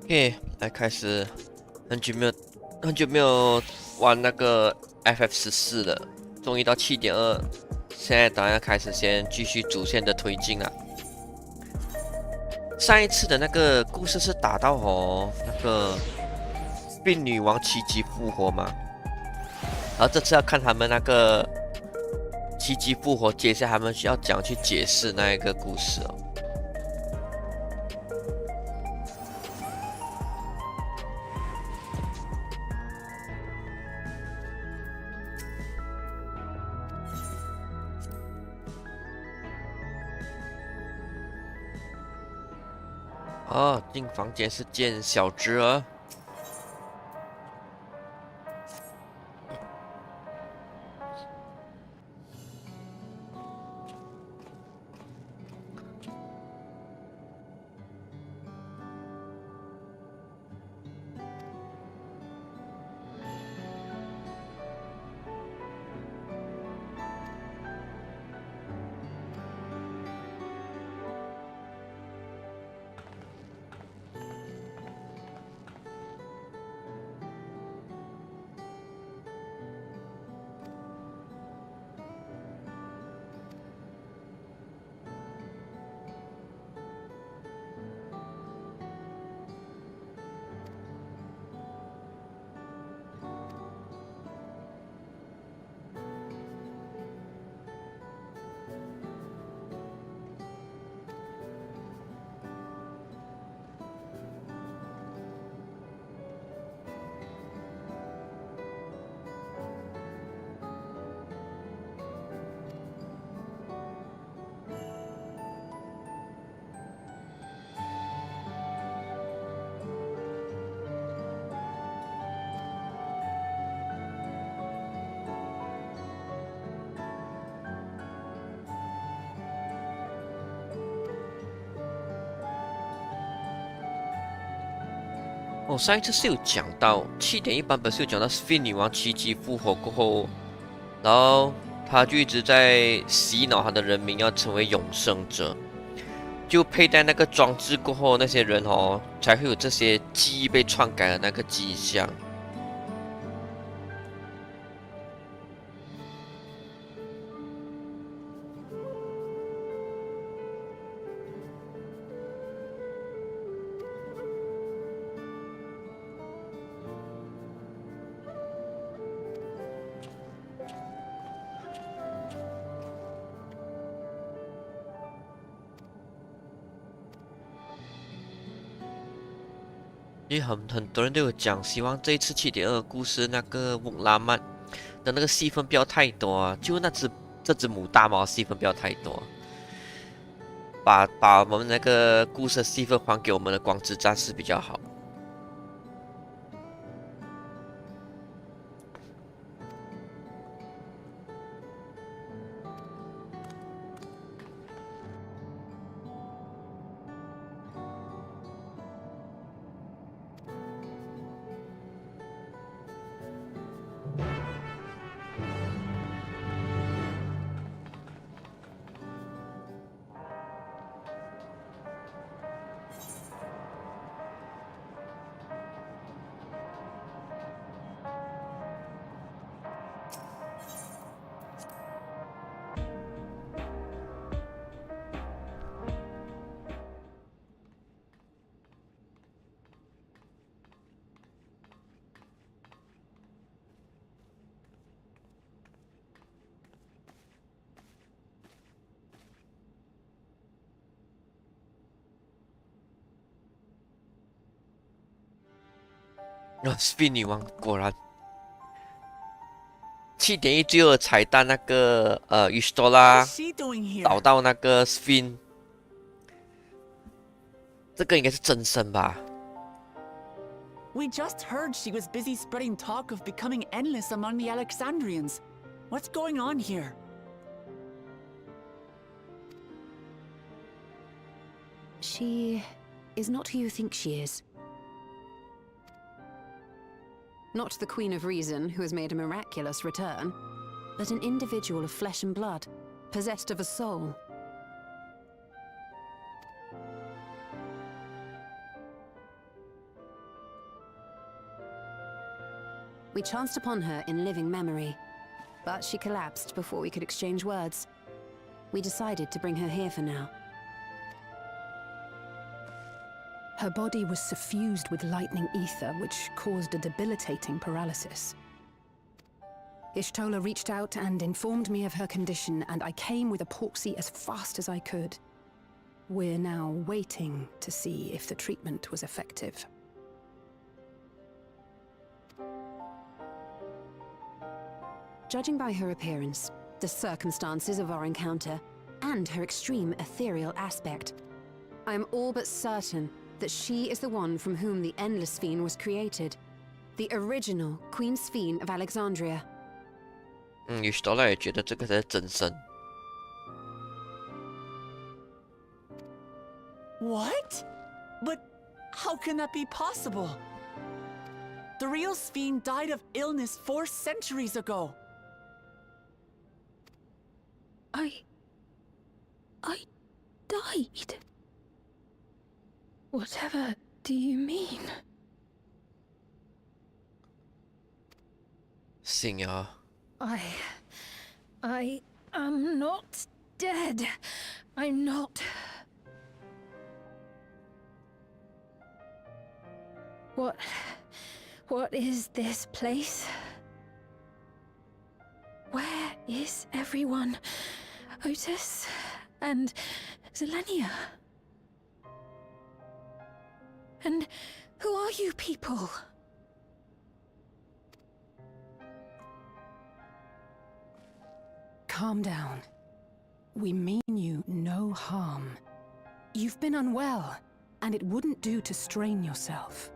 OK，来开始。很久没有玩那个 FF14了，终于到7.2，现在当然开始先继续主线的推进了。上一次的那个故事是打到那个病女王奇迹复活嘛，然后这次要看他们那个奇迹复活，接下来他们需要怎样去解释那一个故事哦。哦，进房间是见小侄儿。哦，上一次是有讲到7.1版本是有讲到斯菲女王奇迹复活过后，然后他就一直在洗脑他的人民要成为永生者，就佩戴那个装置过后，那些人才会有这些记忆被篡改的那个迹象。因为很多人都有讲，希望这一次7.2故事那个翁拉曼的那个戏份不要太多啊，就这只母大猫戏份不要太多，把我们那个故事的戏份还给我们的光之战士比较好。斯菲女王果然7.1最后的彩蛋那个与斯多拉 What's she doing here? 找到那个斯菲，这个应该是真身吧？ We just heard she was busy spreading talk of becoming endless among the Alexandrians. What's going on here? She is not who you think she is. Not the Queen of Reason, who has made a miraculous return, but an individual of flesh and blood, possessed of a soul. We chanced upon her in living memory, but she collapsed before we could exchange words. We decided to bring her here for now. Her body was suffused with lightning ether, which caused a debilitating paralysis. Ishtola reached out and informed me of her condition, and I came with epoxy as fast as I could. We're now waiting to see if the treatment was effective. Judging by her appearance, the circumstances of our encounter, and her extreme ethereal aspect, I am all but certain that she is the one from whom the Endless Fiend was created. The original Queen Fiend of Alexandria. Ishtola 也觉得这个才是真身。What? But how can that be possible? The real Sphene died of illness 4 centuries ago. I died. Whatever do you mean? 信啊。I am not dead. I'm not. What is this place? Where is everyone? Otis and Zelenia? And who are you people? Calm down. We mean you no harm. You've been unwell, and it wouldn't do to strain yourself.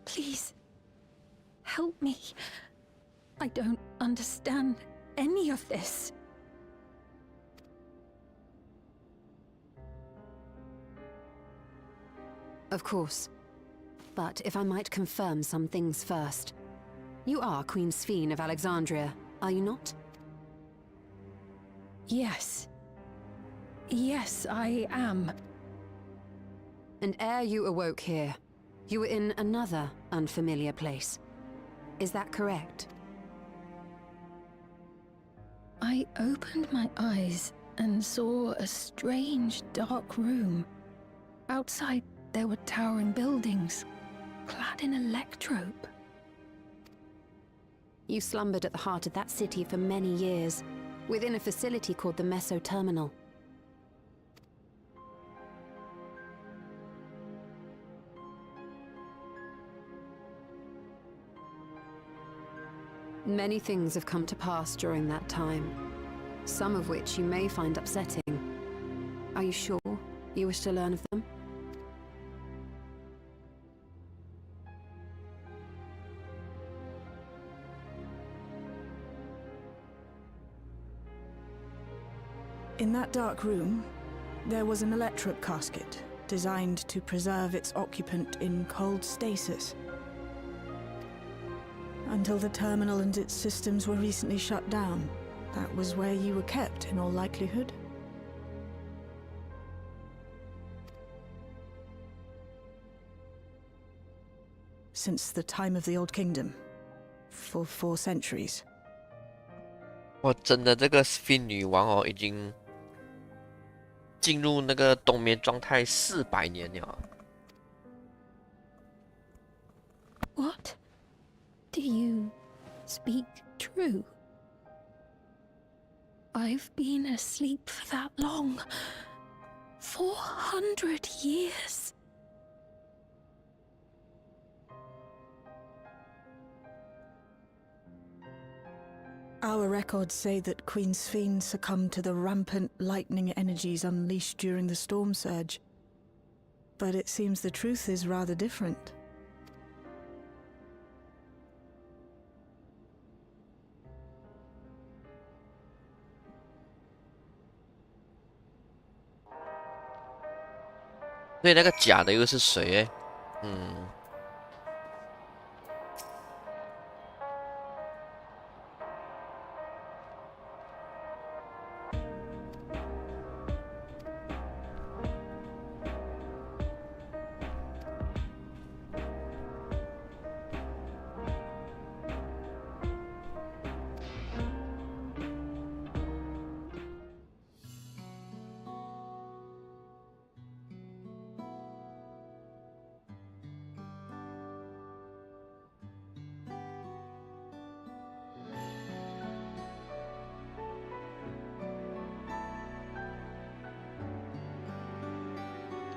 Please, help me. I don't understand any of this. Of course. But if I might confirm some things first. You are Queen Sphene of Alexandria, are you not? Yes. Yes, I am. And ere you awoke here, you were in another unfamiliar place. Is that correct? I opened my eyes and saw a strange, dark room. Outside, there were towering buildings, clad in electrope. You slumbered at the heart of that city for many years, within a facility called the Meso Terminal. Many things have come to pass during that time, some of which you may find upsetting. Are you sure you wish to learn of them? In that dark room, there was an electric casket designed to preserve its occupant in cold stasis. Until the terminal and its systems were recently shut down, that was where you were kept in all likelihood. Since the time of the Old Kingdom, for 4 centuries. 哇，真的，这个 Sphene 女王哦，已经进入那个冬眠状态400年了。What? Do you speak true? I've been asleep for that long. 400 years. Our records say that Queen Sphene succumbed to the rampant lightning energies unleashed during the storm surge. But it seems the truth is rather different.所以那个假的又是谁？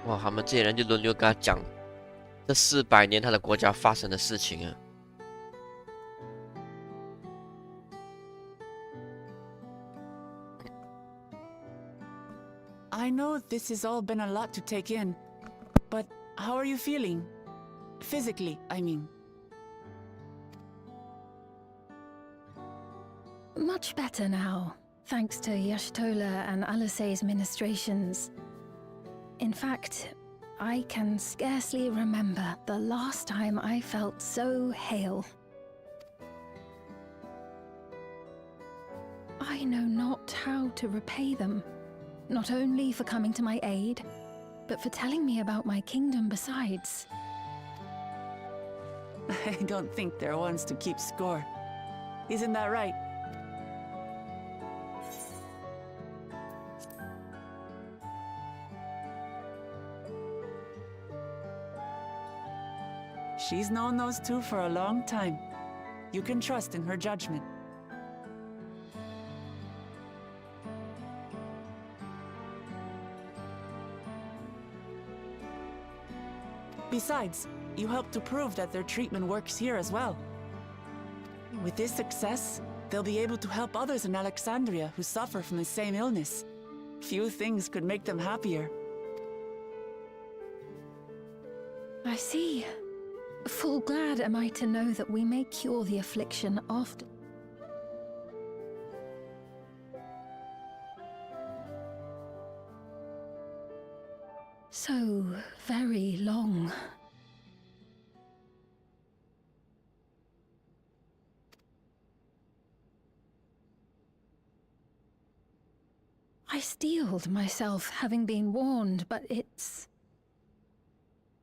哇，他们这些人就轮流跟他讲这400年他的国家发生的事情啊。I know this has all been a lot to take in, but how are you feeling? Physically, I mean. Much better now, thanks to Yashtola and Alisei's ministrations. In fact, I can scarcely remember the last time I felt so hale. I know not how to repay them, not only for coming to my aid, but for telling me about my kingdom besides. I don't think they're ones to keep score. Isn't that right? She's known those two for a long time. You can trust in her judgment. Besides, you helped to prove that their treatment works here as well. With this success, they'll be able to help others in Alexandria who suffer from the same illness. Few things could make them happier. I see. Full glad am I to know that we may cure the affliction of... so very long. I steeled myself, having been warned, but it's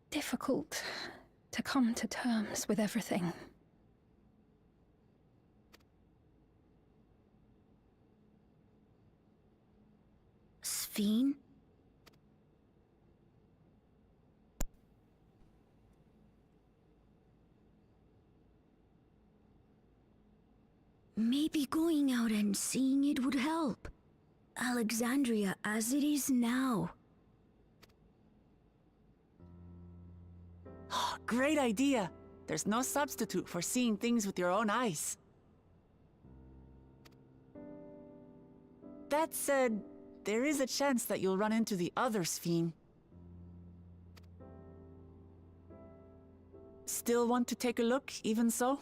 difficult to come to terms with everything. Sphene? Maybe going out and seeing it would help. Alexandria as it is now. Great idea! There's no substitute for seeing things with your own eyes. That said, there is a chance that you'll run into the other Sphene. Still want to take a look, even so?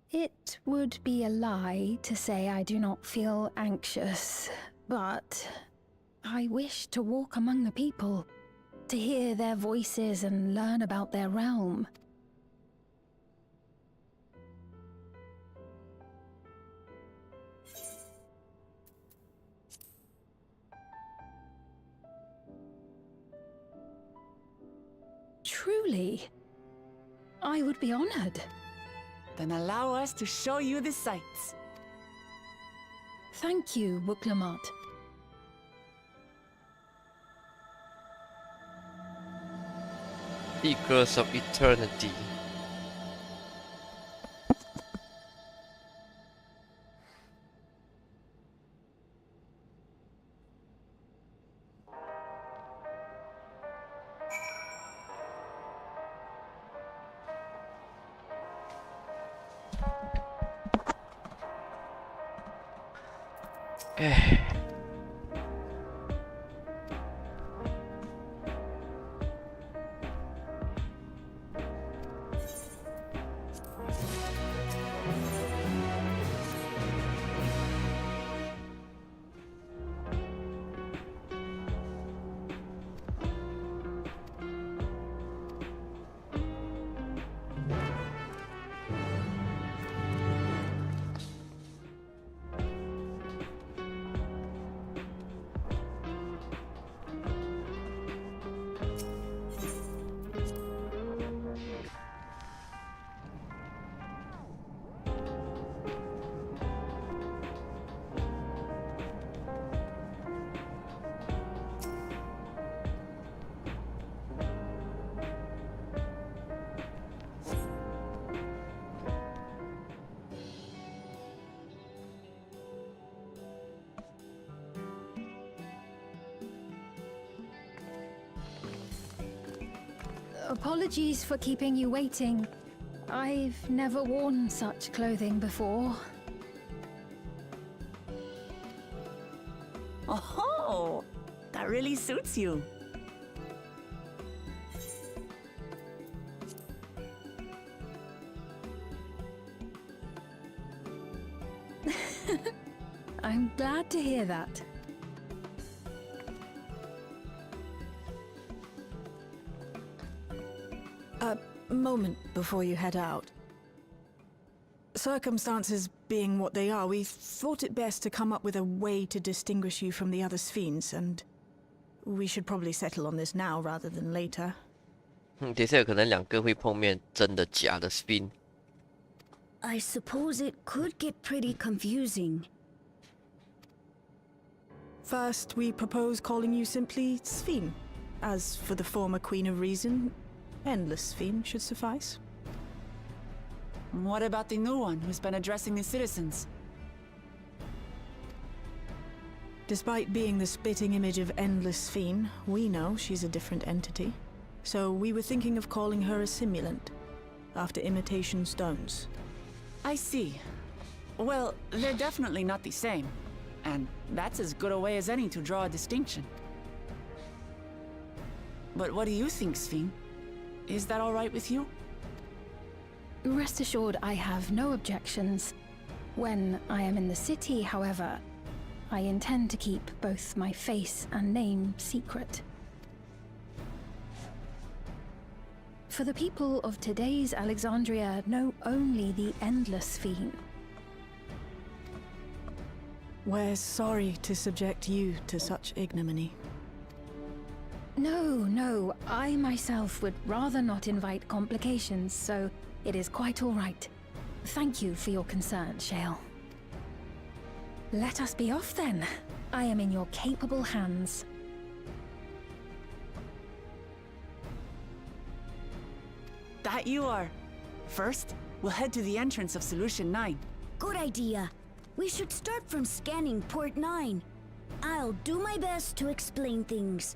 It would be a lie to say I do not feel anxious, but I wish to walk among the people, to hear their voices and learn about their realm. Truly, I would be honored. Then allow us to show you the sights. Thank you, Wuklamat. Echoes of Eternity. Apologies for keeping you waiting. I've never worn such clothing before. Oh, that really suits you. I'm glad to hear that. A moment before you head out. Circumstances being what they are, we thought it best to come up with a way to distinguish you from the other Sphenes, and we should probably settle on this now rather than later. 等一下有可能两个会碰面，真的假的 spin。 I suppose it could get pretty confusing. First, we propose calling you simply Sphene. As for the former Queen of Reason, Endless Sphene should suffice. What about the new one who's been addressing the citizens? Despite being the spitting image of Endless Sphene, we know she's a different entity. So we were thinking of calling her a simulant, after imitation stones. I see. Well, they're definitely not the same. And that's as good a way as any to draw a distinction. But what do you think, Sphene? Is that all right with you? Rest assured, I have no objections. When I am in the city, however, I intend to keep both my face and name secret. For the people of today's Alexandria know only the Endless Sphene. We're sorry to subject you to such ignominy. No, I myself would rather not invite complications, so it is quite all right. Thank you for your concern, Shale. Let us be off then. I am in your capable hands. That you are. First, we'll head to the entrance of Solution 9. Good idea. We should start from scanning Port 9. I'll do my best to explain things.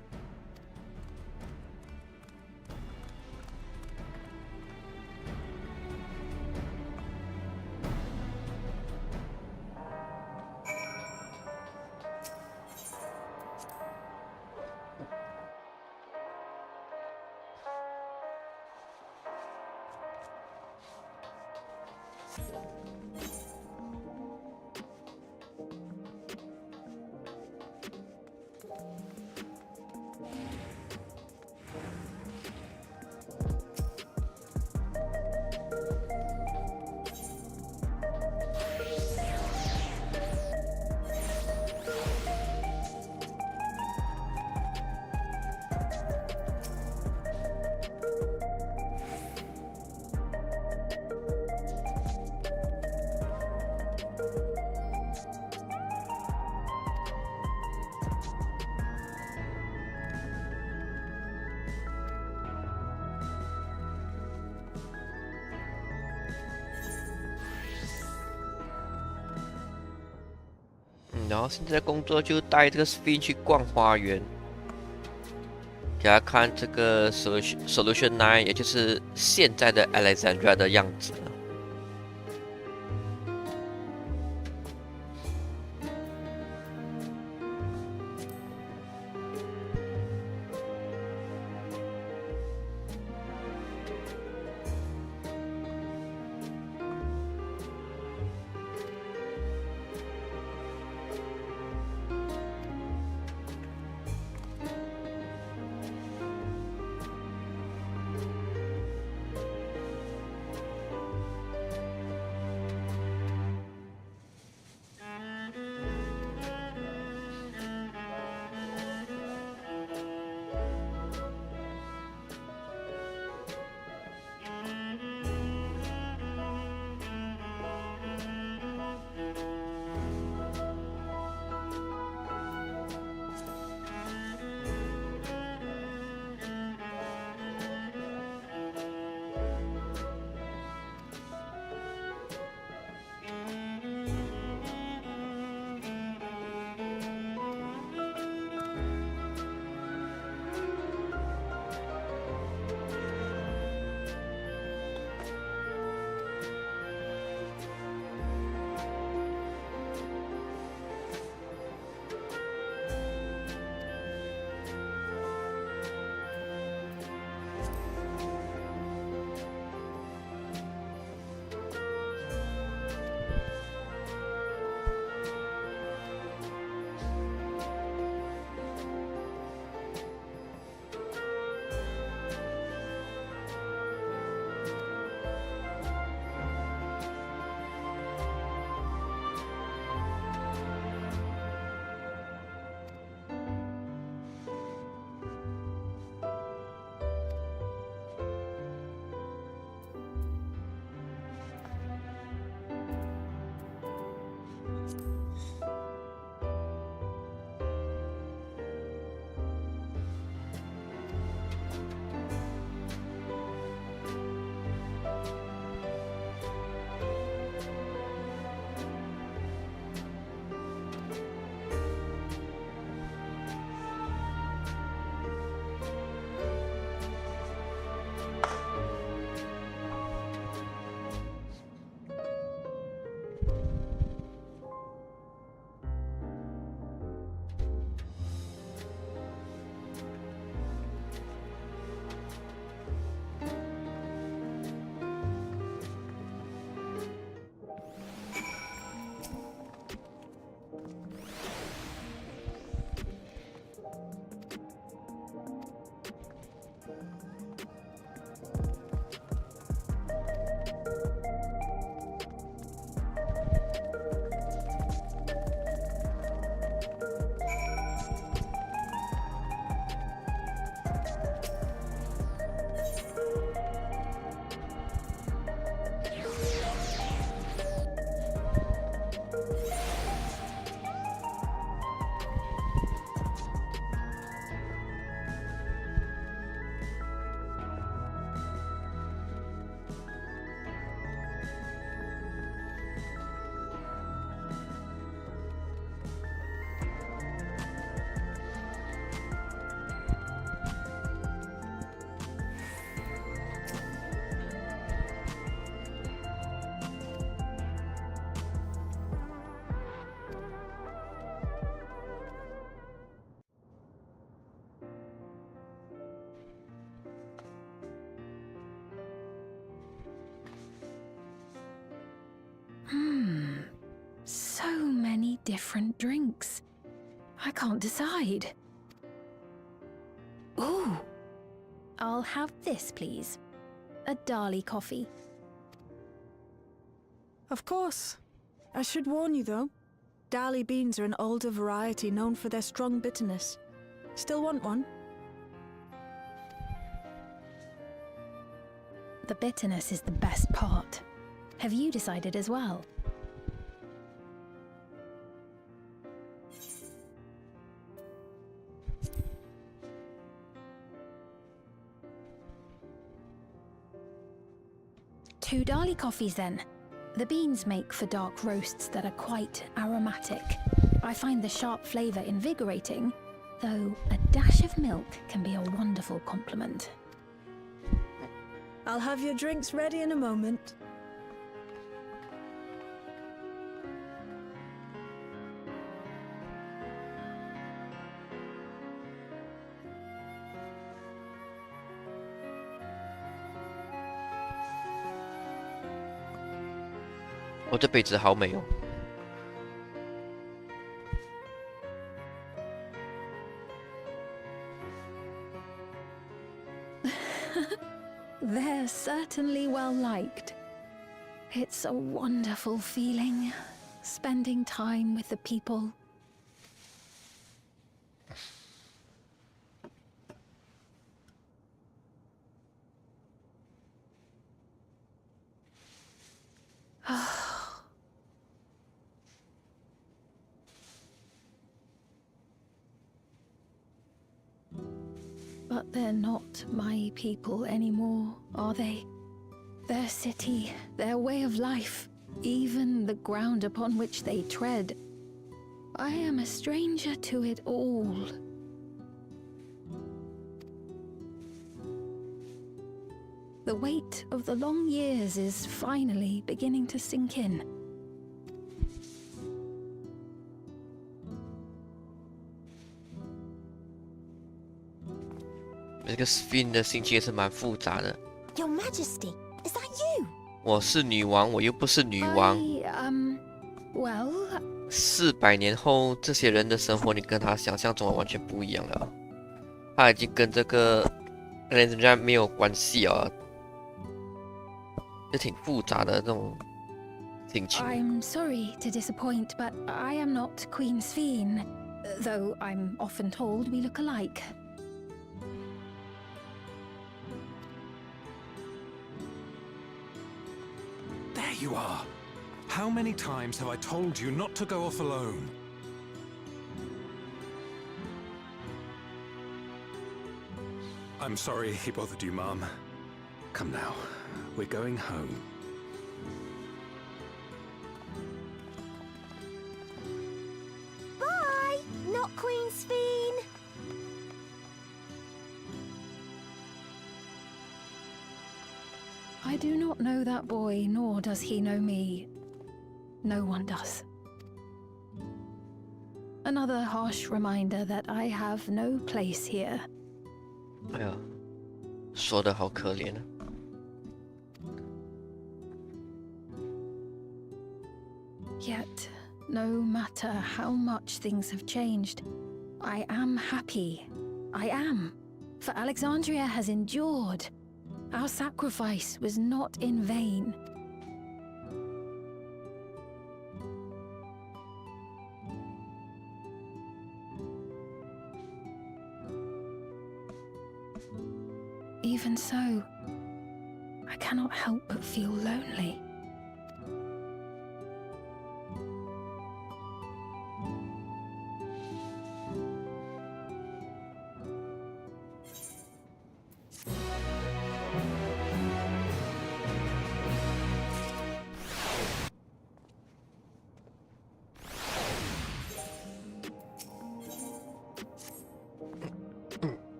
然后现在的工作就带这个 Spin 去逛花园，给他看这个 Solution 9，也就是现在的 Alexandria 的样子。different drinks. I can't decide. Ooh. I'll have this, please. A Dali coffee. Of course. I should warn you, though. Dali beans are an older variety known for their strong bitterness. Still want one? The bitterness is the best part. Have you decided as well? Two Dali coffees then. The beans make for dark roasts that are quite aromatic. I find the sharp flavour invigorating, though a dash of milk can be a wonderful complement. I'll have your drinks ready in a moment. Oh, 这杯子好美哦。They're certainly well liked. It's a wonderful feeling, spending time with the people. But they're not my people anymore, are they? Their city, their way of life, even the ground upon which they tread. I am a stranger to it all. The weight of the long years is finally beginning to sink in.这个 Sphin 的心情也是蛮复杂的。 Your Majesty, is that you? 我是女王，我又不是女王。 well... 400年后，这些人的生活，你跟他想象中的完全不一样了。他已经跟这个人家没有关系啊，就挺复杂的这种心情。 I'm sorry to disappoint, but I am not Queen Sphene, though I'm often told we look alike. There you are. How many times have I told you not to go off alone? I'm sorry he bothered you, Mom. Come now, we're going home. Bye! Not Queen Sphene! I do not know that boy, nor does he know me. No one does. Another harsh reminder that I have no place here. 哎呀，说的好可怜啊。 Yet, no matter how much things have changed, I am happy. I am. For Alexandria has endured. Our sacrifice was not in vain. Even so, I cannot help but feel lonely.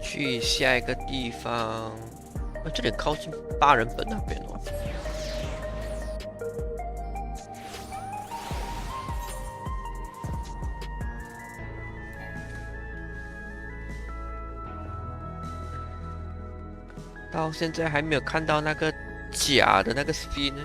去下一个地方，这里靠近8人本那边哦。到现在还没有看到那个假的那个 spin 呢。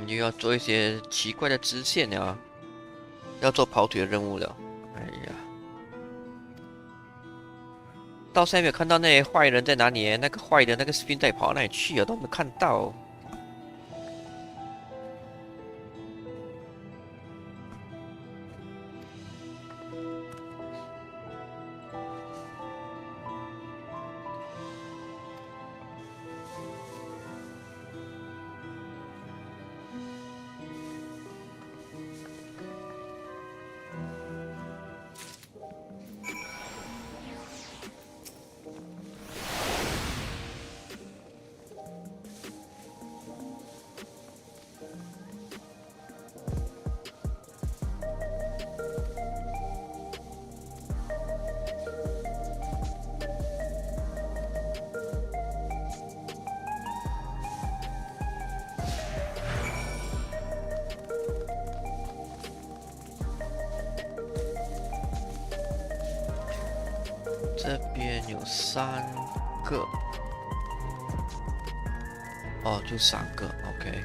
又要做一些奇怪的支线了，要做跑腿的任务了。哎呀，到现在没有看到那些坏人在哪里？那个坏的那个 spin 在跑到哪里去啊？都没有看到。这边有山。个。哦，就3个 ，OK。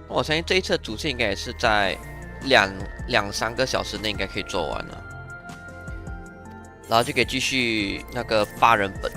我相信这一次的主线应该也是在两三个小时内应该可以做完了，然后就可以继续那个8人本。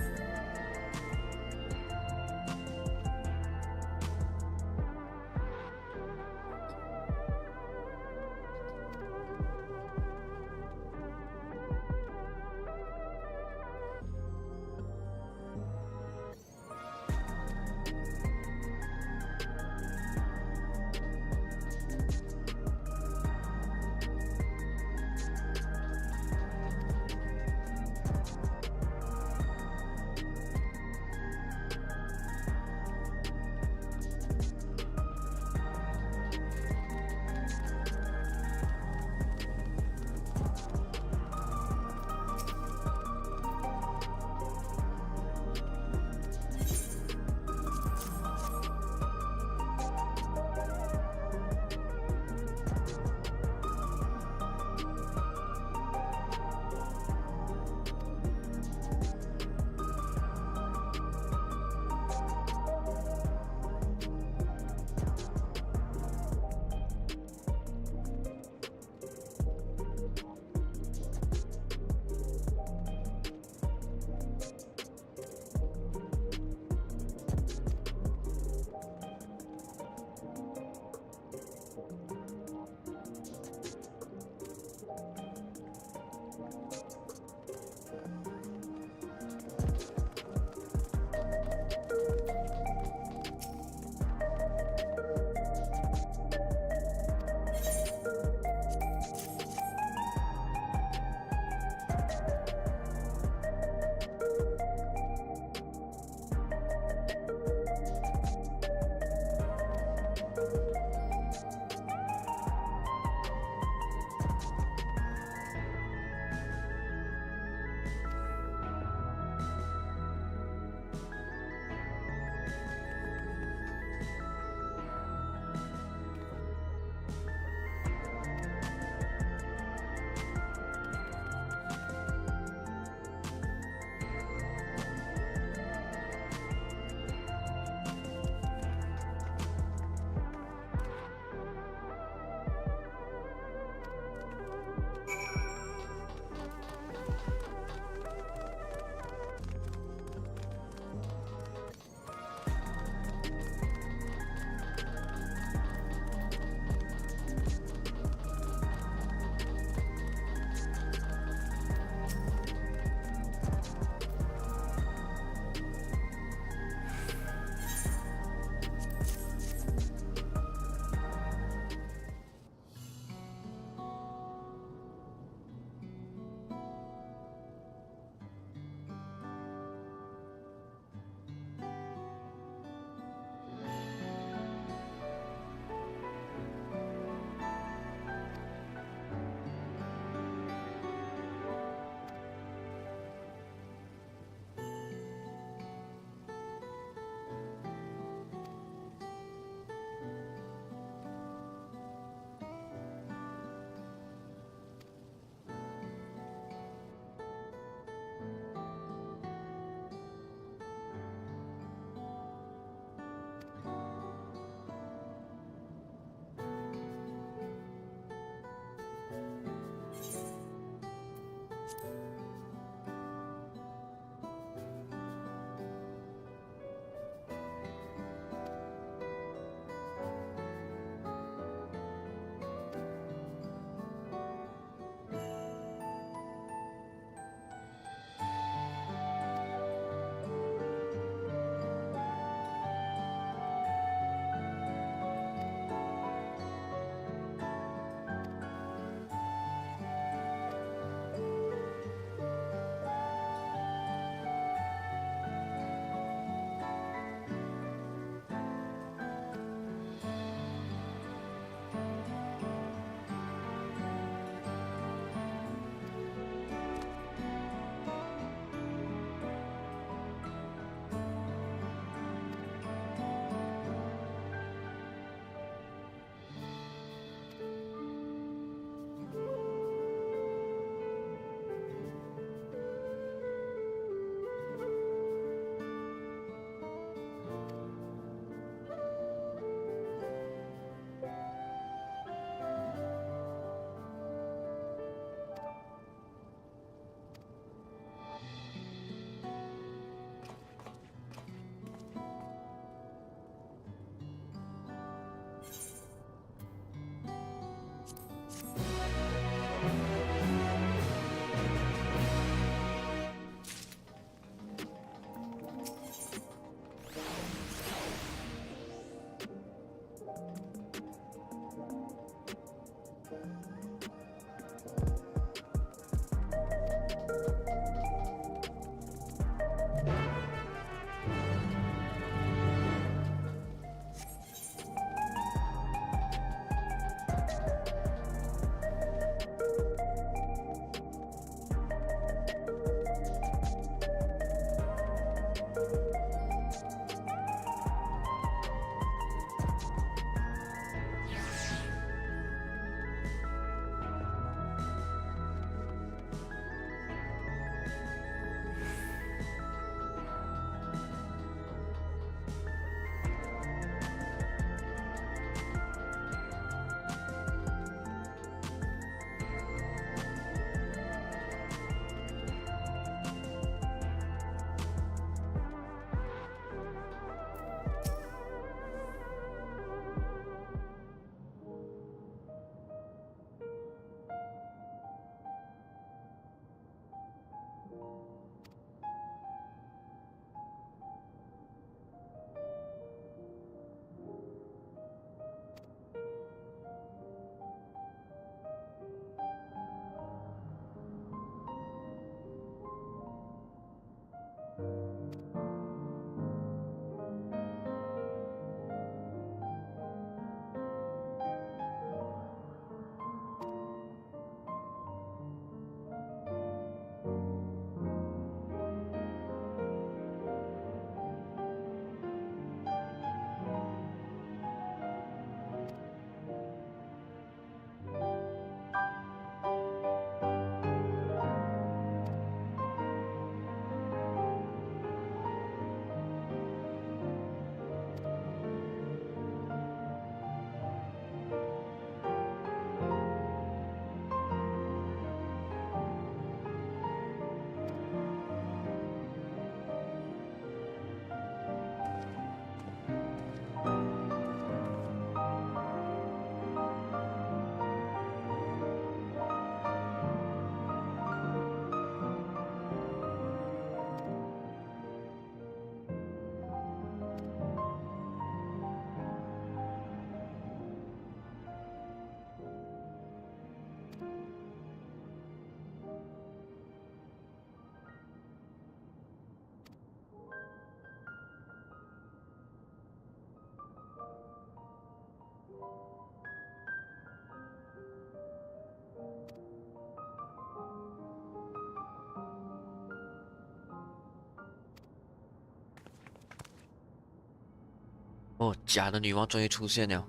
哦，假的女王终于出现了。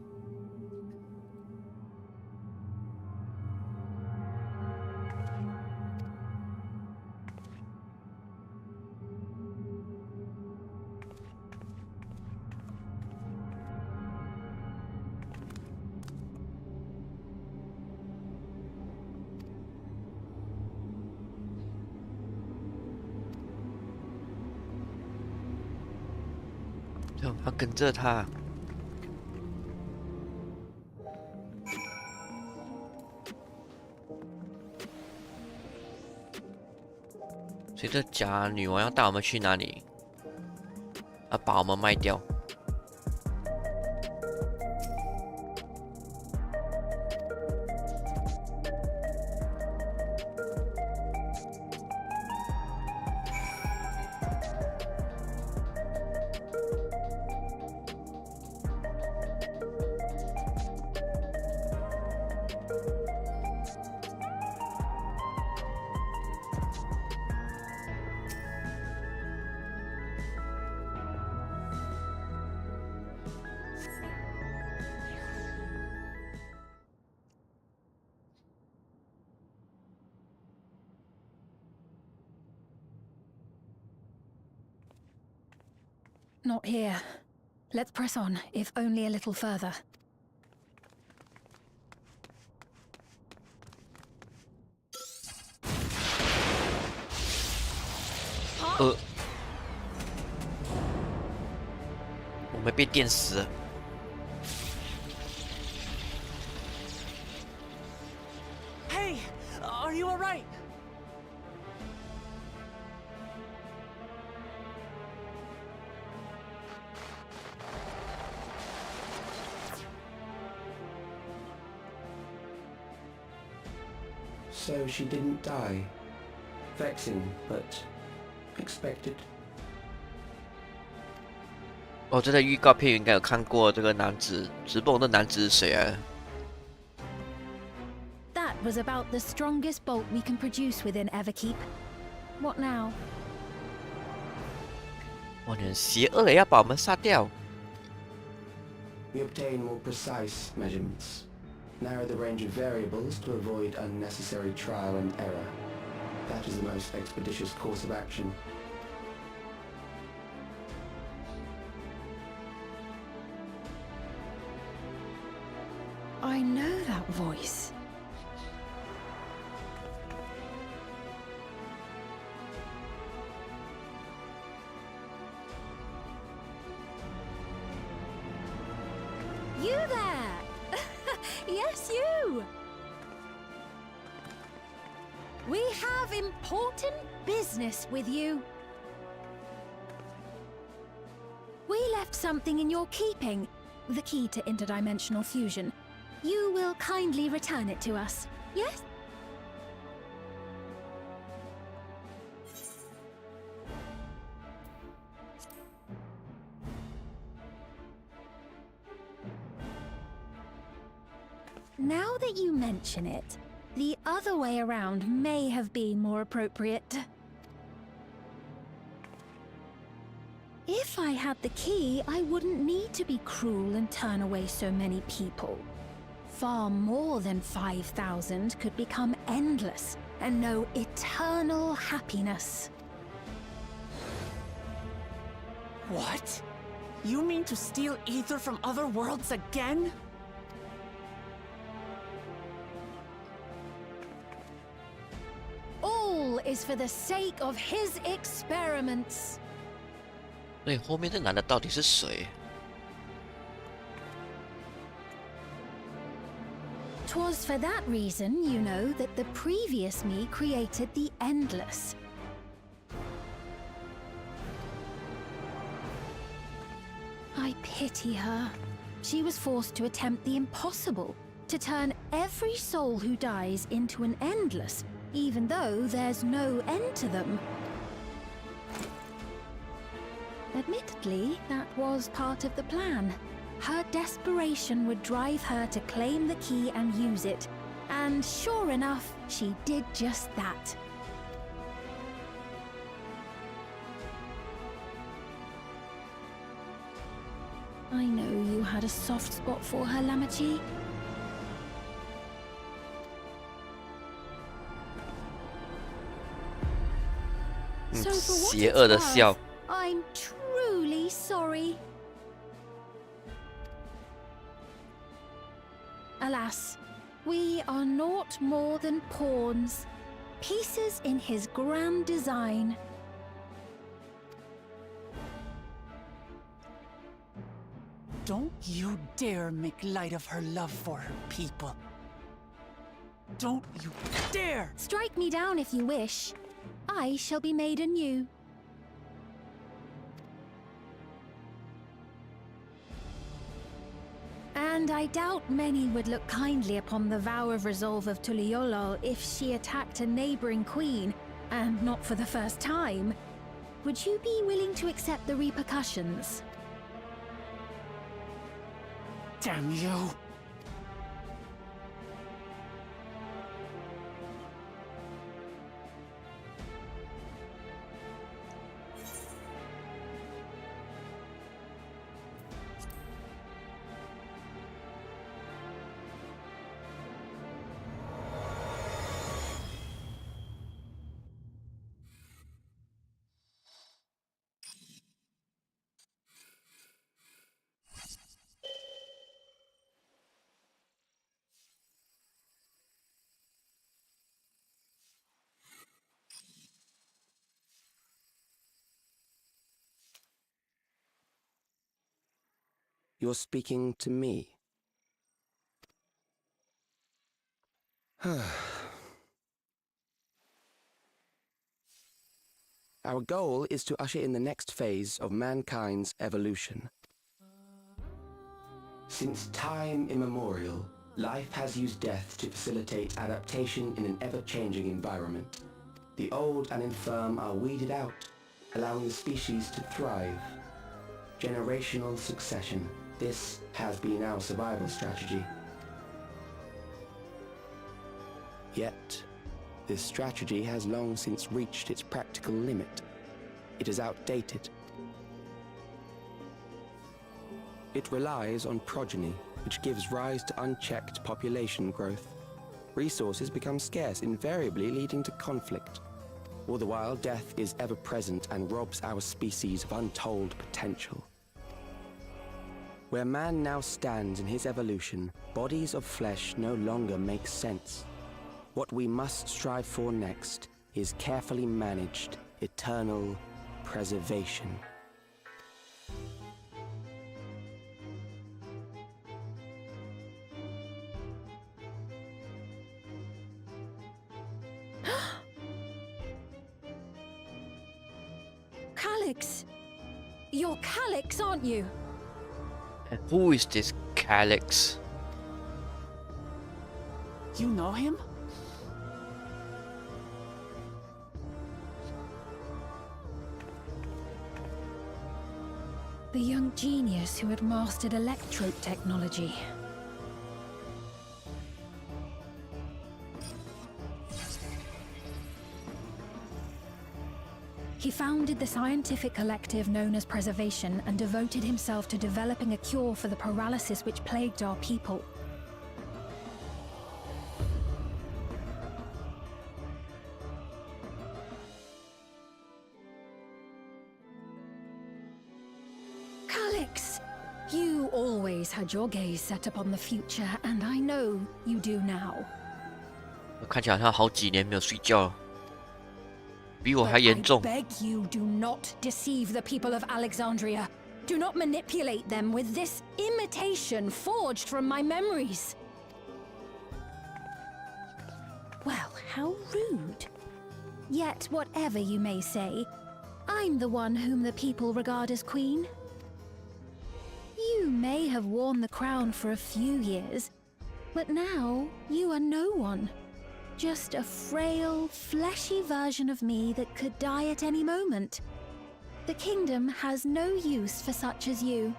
要跟着他。所以这假女王要带我们去哪里？要把我们卖掉。Not here. Let's press on, if only a little further. 我们被电死了。Hey, are you alright? So she didn't die. Vexing, but expected. 哦，这在预告片应该有看过这个男子，只不过那男子是谁啊？ was about the strongest bolt we can produce within Everkeep. What now? 哇，你很邪恶的，要把我们杀掉。 We obtain more precise measurements, narrow the range of variables to avoid unnecessary trial and error. That is the most expeditious course of action. I know that voice. You there! Yes, you! We have important business with you. We left something in your keeping, the key to interdimensional fusion. You will kindly return it to us, yes? Now that you mention it, the other way around may have been more appropriate. If I had the key, I wouldn't need to be cruel and turn away so many people. Far more than 5,000 could become endless and know eternal happiness. What? You mean to steal ether from other worlds again? All is for the sake of his experiments. 所以后面这男的到底是谁？ 'Twas for that reason, you know, that the previous me created the Endless. I pity her. She was forced to attempt the impossible, to turn every soul who dies into an Endless, even though there's no end to them. Admittedly, that was part of the plan. Her desperation would drive her to claim the key and use it. And sure enough, she did just that. I know you had a soft spot for her, Lamachi. So for what 邪 it's 恶的 worth, 笑。 I'm truly sorry. Alas, we are naught more than pawns, pieces in his grand design. Don't you dare make light of her love for her people. Don't you dare! Strike me down if you wish. I shall be made anew. And I doubt many would look kindly upon the vow of resolve of Tuliolol if she attacked a neighboring queen, and not for the first time. Would you be willing to accept the repercussions? Damn you! You're speaking to me. Our goal is to usher in the next phase of mankind's evolution. Since time immemorial, life has used death to facilitate adaptation in an ever-changing environment. The old and infirm are weeded out, allowing the species to thrive. Generational succession. This has been our survival strategy. Yet, this strategy has long since reached its practical limit. It is outdated. It relies on progeny, which gives rise to unchecked population growth. Resources become scarce, invariably leading to conflict. All the while, death is ever present and robs our species of untold potential. Where man now stands in his evolution, bodies of flesh no longer make sense. What we must strive for next is carefully managed, eternal preservation. Calyx! You're Calyx, aren't you? And who is this Calyx? You know him? The young genius who had mastered electrope technology. He founded the scientific collective known as Preservation and devoted himself to developing a cure for the paralysis which plagued our people. Calyx! You always had your gaze set upon the future, and I know you do now. 我看起来他好几年没有睡觉了，比我还 But 严重。 I beg you, do not deceive the people of Alexandria. Do not manipulate them with this imitation forged from my memories. Well, how rude. Yet, whatever you may say, I'm the one whom the people regard as queen. You may have worn the crown for a few years, but now you are no one. Just a frail, fleshy version of me that could die at any moment. The kingdom has no use for such as you.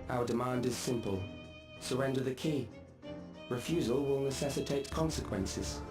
Our demand is simple. Surrender the key. Refusal will necessitate consequences.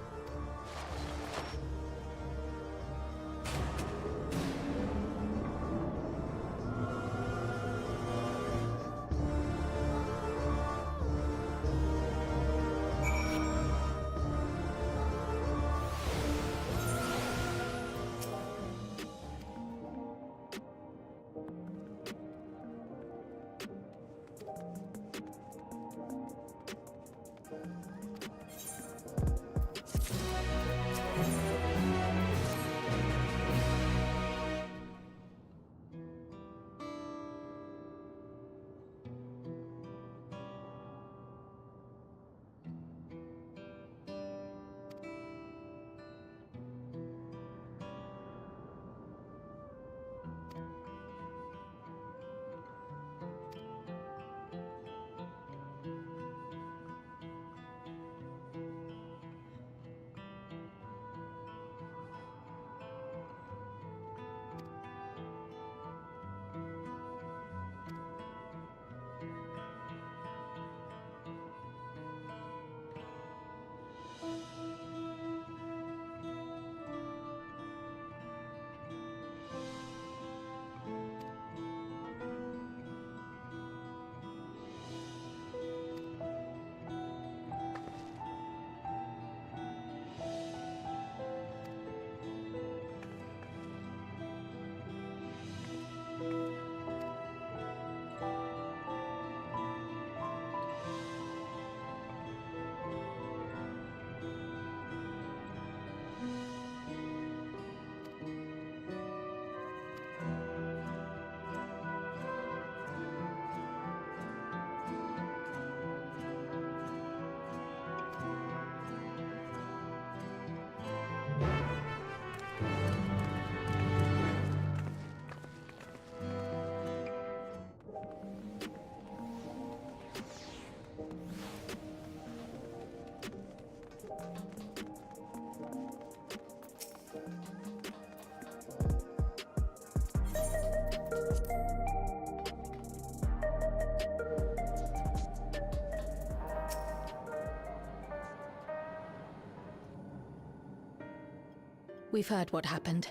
we've heard what happened.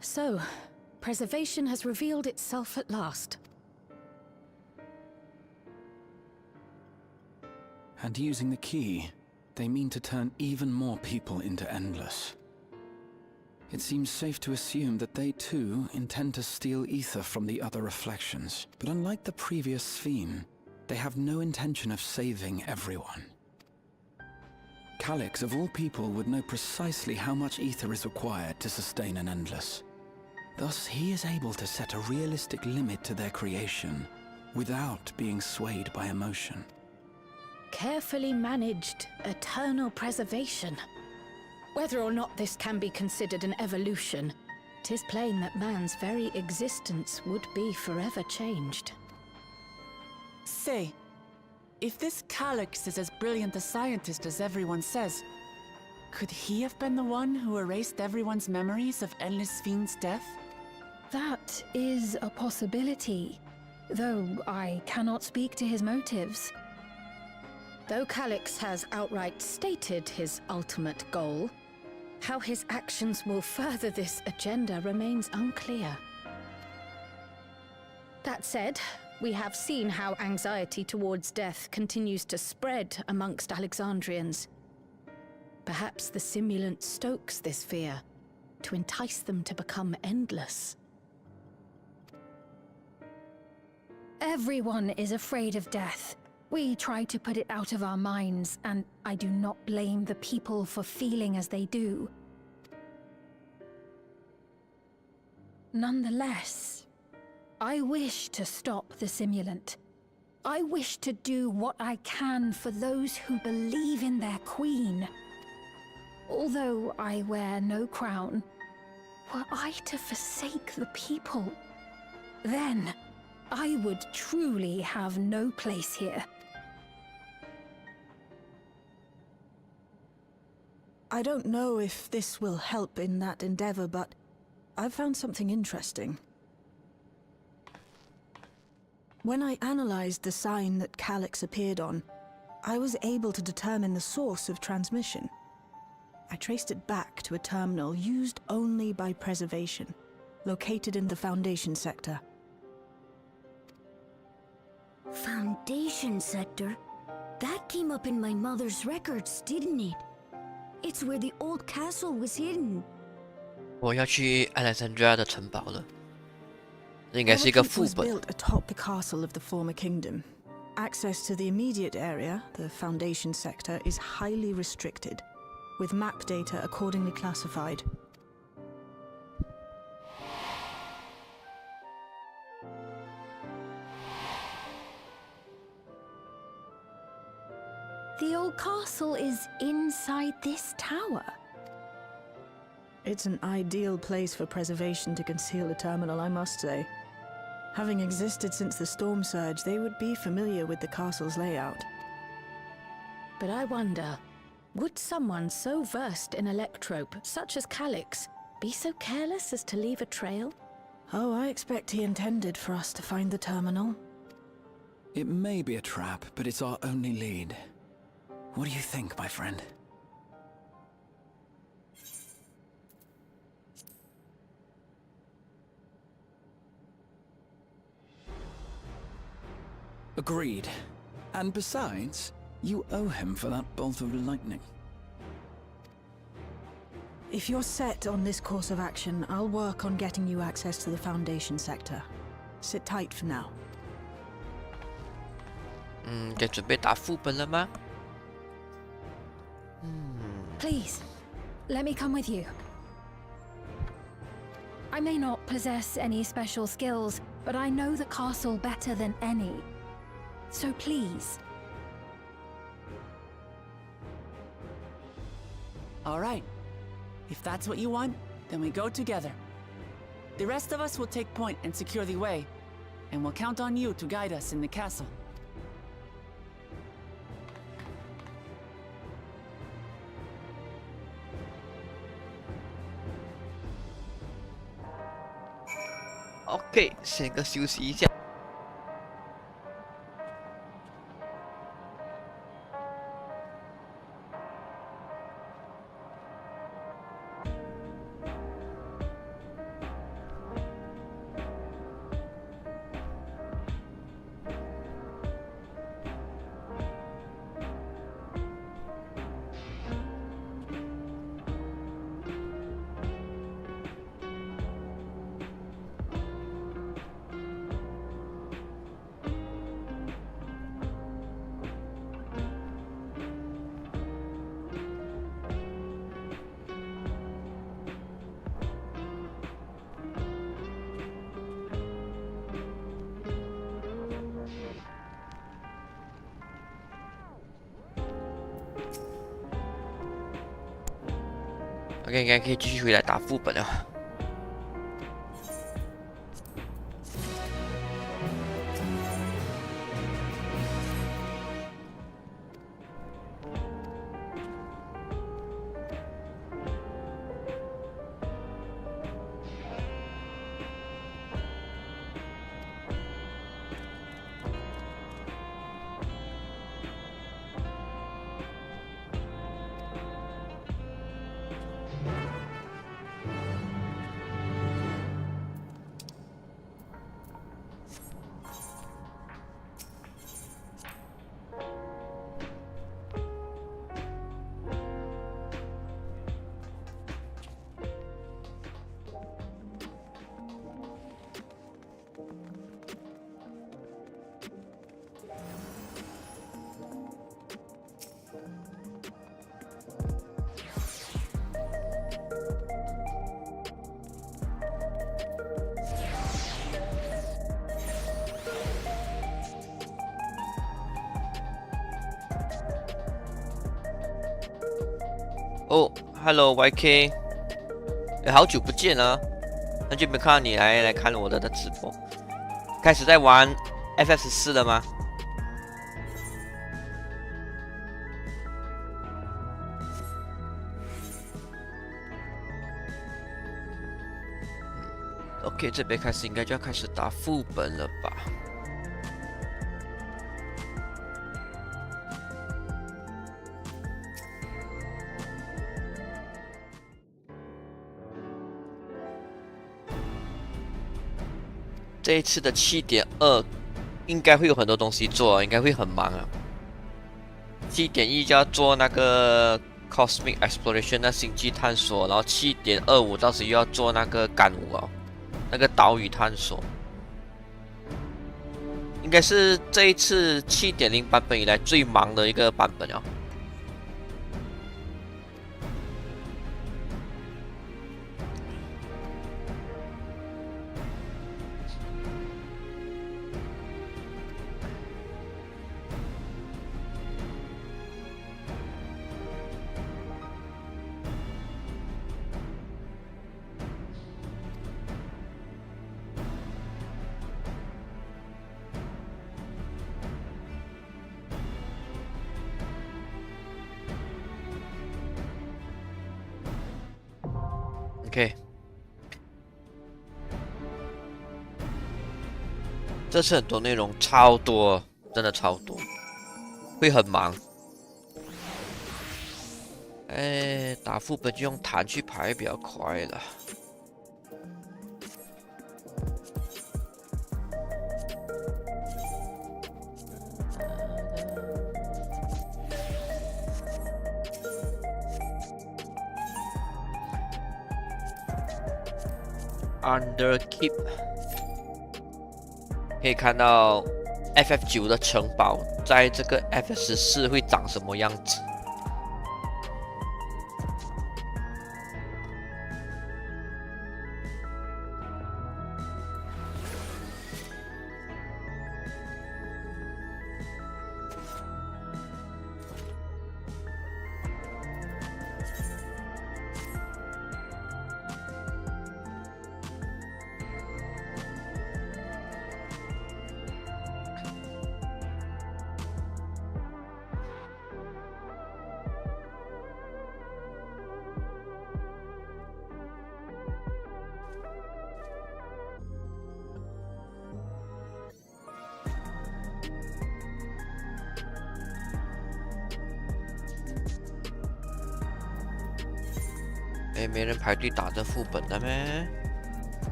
So, preservation has revealed itself at last. And using the key, they mean to turn even more people into Endless. It seems safe to assume that they too intend to steal ether from the other reflections. But unlike the previous Sphene, they have no intention of saving everyone. Calyx, of all people, would know precisely how much ether is required to sustain an Endless. Thus, he is able to set a realistic limit to their creation without being swayed by emotion. Carefully managed eternal preservation. Whether or not this can be considered an evolution, 'tis plain that man's very existence would be forever changed. Say, if this Calyx is as brilliant a scientist as everyone says, could he have been the one who erased everyone's memories of Endless Sphene's death? That is a possibility, though I cannot speak to his motives. Though Calyx has outright stated his ultimate goal, how his actions will further this agenda remains unclear. That said, we have seen how anxiety towards death continues to spread amongst Alexandrians. Perhaps the simulant stokes this fear to entice them to become endless. Everyone is afraid of death. We try to put it out of our minds, and I do not blame the people for feeling as they do. Nonetheless, I wish to stop the simulant. I wish to do what I can for those who believe in their queen. Although I wear no crown, were I to forsake the people, then I would truly have no place here. I don't know if this will help in that endeavor, but I've found something interesting. When I analyzed the sign that Calyx appeared on, I was able to determine the source of transmission. I traced it back to a terminal used only by preservation, located in the Foundation sector. Foundation sector? That came up in my mother's records, didn't it? It's where the old castle was hidden. 我要去 Alexandria 的城堡了。这应该是一个 Everything 副 was 本。 built atop the castle of the former kingdom. Access to the immediate area, the Foundation sector, is highly restricted, with map data accordingly classified. The old castle is inside this tower. It's an ideal place for preservation to conceal the terminal, I must say. Having existed since the storm surge, they would be familiar with the castle's layout. But I wonder, would someone so versed in electrope, such as Calyx, be so careless as to leave a trail? Oh, I expect he intended for us to find the terminal. It may be a trap, but it's our only lead. What do you think, my friend? Agreed. And besides, you owe him for that bolt of lightning. If you're set on this course of action, I'll work on getting you access to the Foundation sector. Sit tight for now. 该准备打副本了吗？ Please, let me come with you. I may not possess any special skills, but I know the castle better than any. So please. All right. If that's what you want, then we go together. The rest of us will take point and secure the way, and we'll count on you to guide us in the castle. OK， 先个休息一下。OK， 应该可以继续回来打副本了。哦 ，Hello YK， 好久不见啊，很久没看到你来看我的直播。开始在玩 FF14 了吗？OK， 这边开始应该就要开始打副本了吧？这一次的7.2应该会有很多东西做，应该会很忙啊。7.1就要做那个 Cosmic Exploration 那星际探索，然后7.25到时又要做那个干物哦，那个岛屿探索。应该是这一次7.0版本以来最忙的一个版本哦。OK， 这次很多内容超多，真的超多，会很忙。哎，打副本就用弹去排比较快了。Under Keep 可以看到 FF9 的城堡在这个 FF14会长什么样子。哎，没人排队打这副本的咩？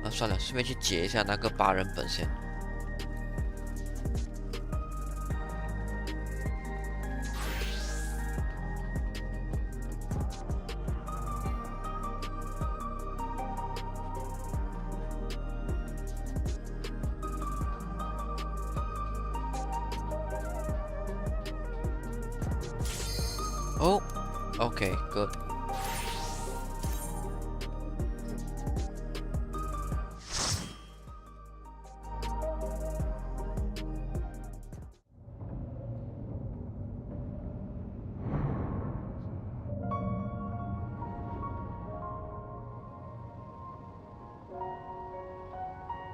啊，算了，顺便去解一下那个8人本先。哦 ，OK， good。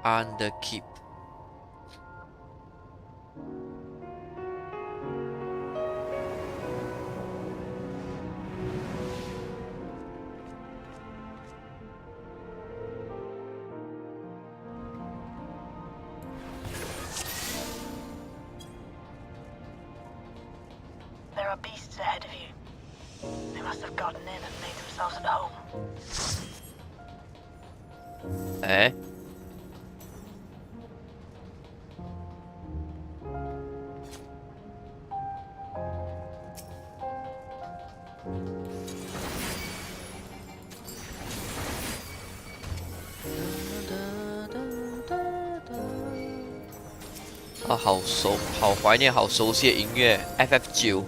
Underkeep。There are beasts ahead of you. They must have gotten in and made themselves at home. 哎，啊，好怀念，好熟悉的音乐，FF9。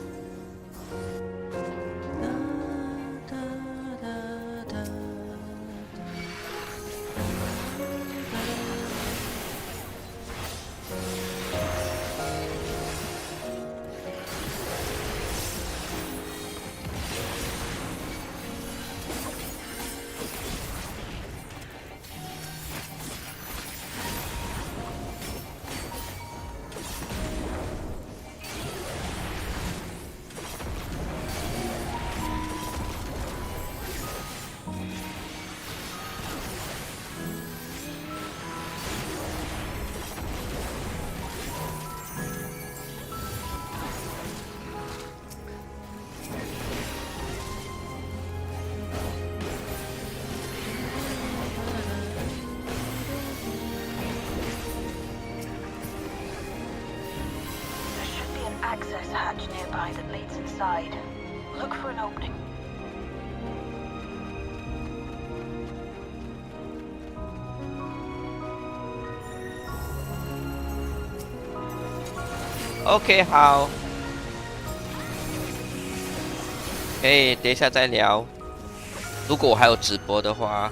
There should be an access hatch nearby that leads inside. Look for an opening. OK， 好。可以，等一下再聊。如果我还有直播的话。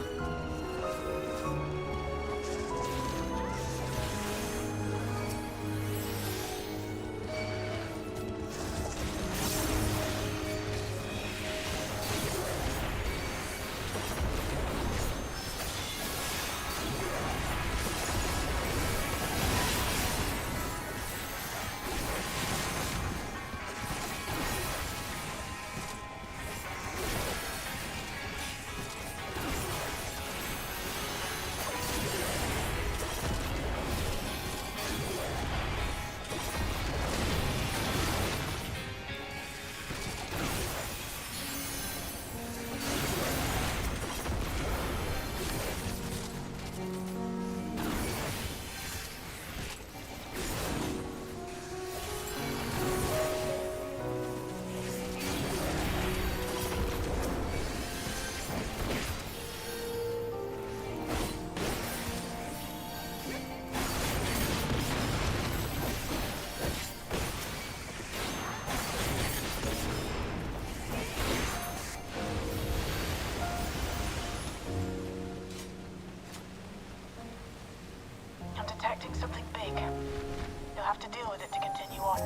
I'm detecting something big. You'll have to deal with it to continue on.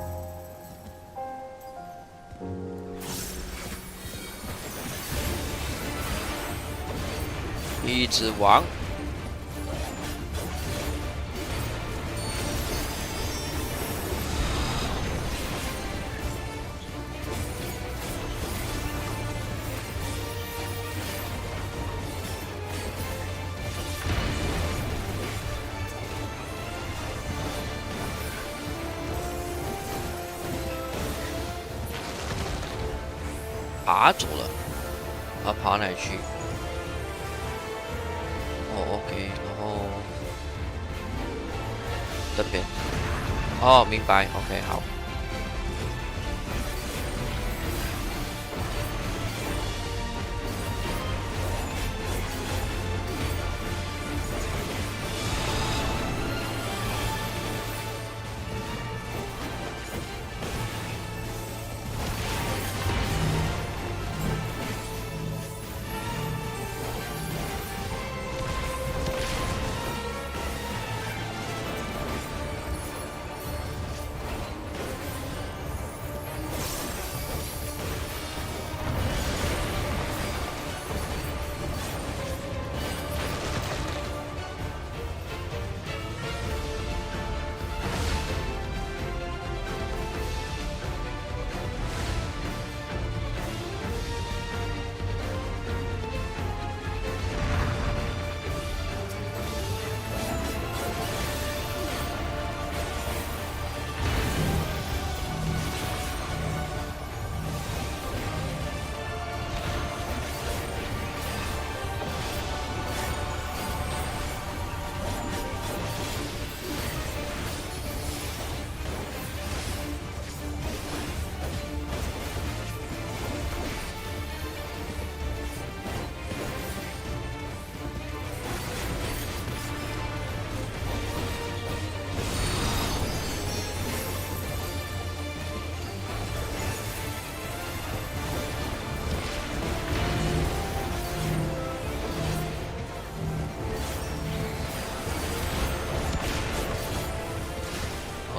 一直王。爬走了，啊，爬哪里去？哦，OK，然后这边，哦，明白，OK，好。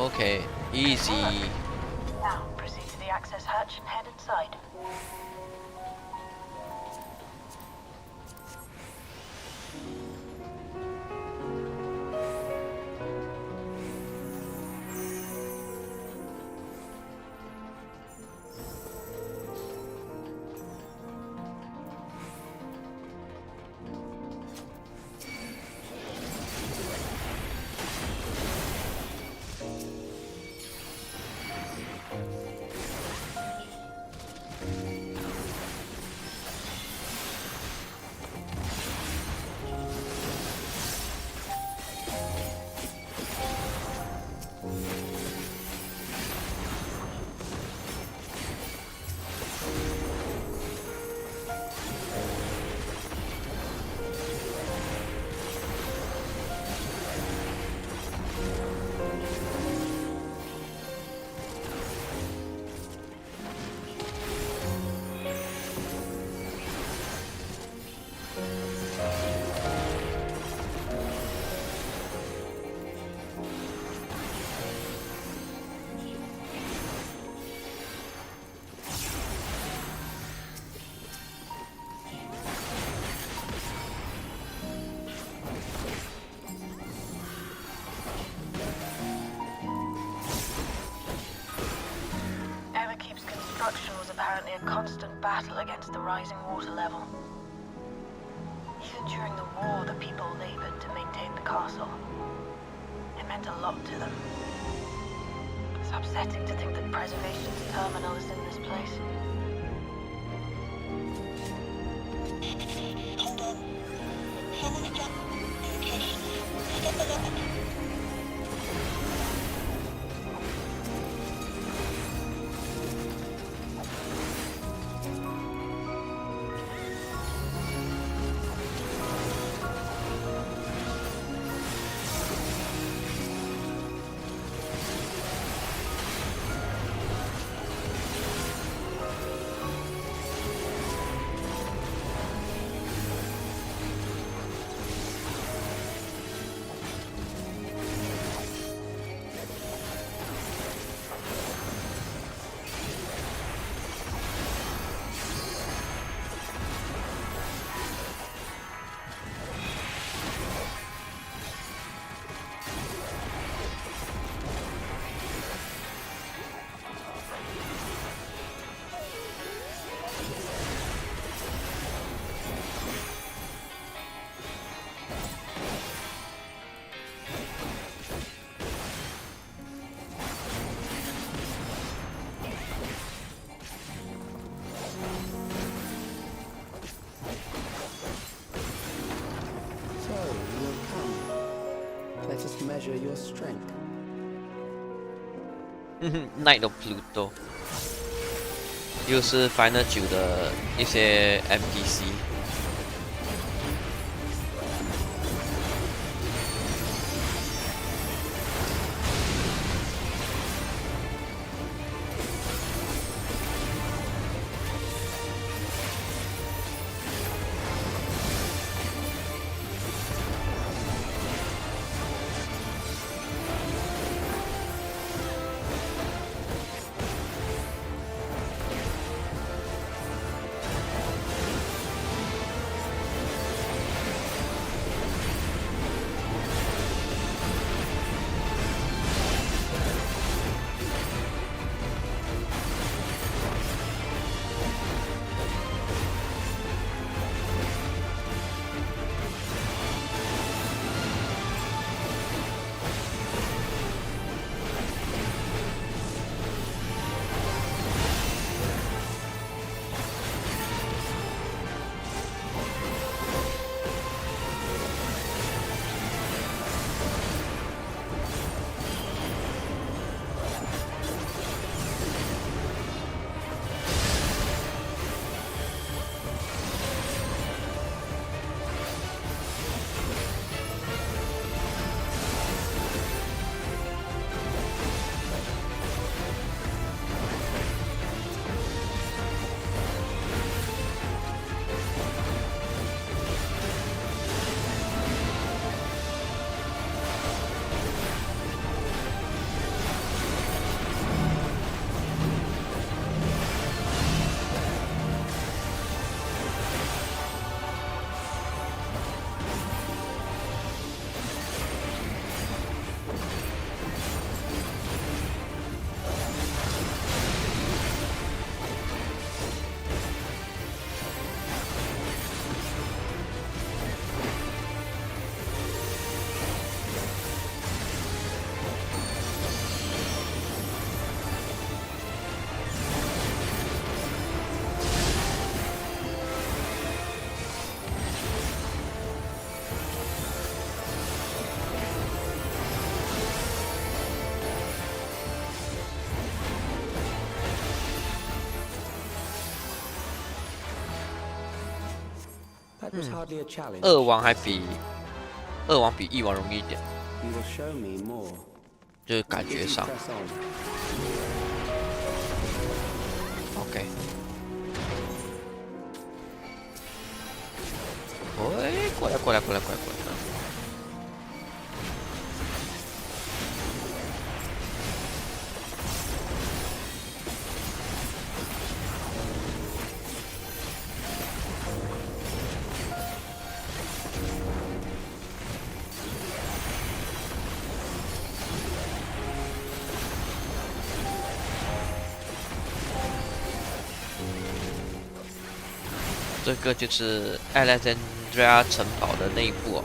Okay, easy. Now, proceed to the access hatch and head inside. Apparently a constant battle against the rising water level. Even during the war, the people labored to maintain the castle. It meant a lot to them. It's upsetting to think that Preservation's terminal is in this place. Hold on. Someone's jumped location. Stop a lot. Let us measure your strength. Knight of Pluto 又是 Final 9的一些 NPC。That was hardly a challenge. 二王比一王容易一点， You will show me more. 就是感觉上。 Press on. OK。喂，过来！这个就是 Alexandria 城堡的内部哦。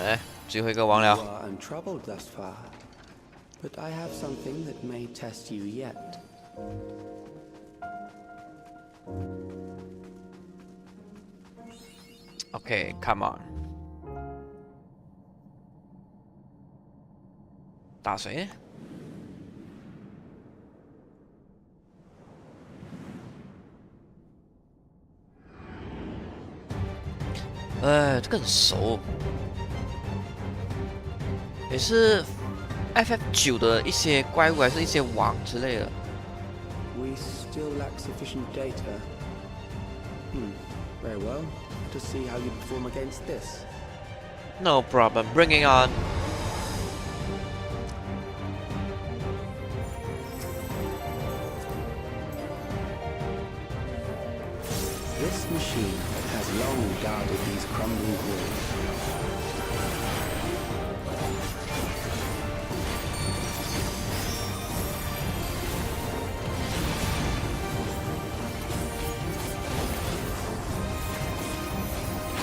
哎，最后一个王了。 You are untroubled thus far, but I have something that may test you yet. Okay, come on. 打谁？这个很熟，也是 FF9的一些怪物，还是一些网之类的。 We still lack sufficient data. Very well. To see how you perform against this. No problem. Bring it on. This machine has long guarded these crumbling walls.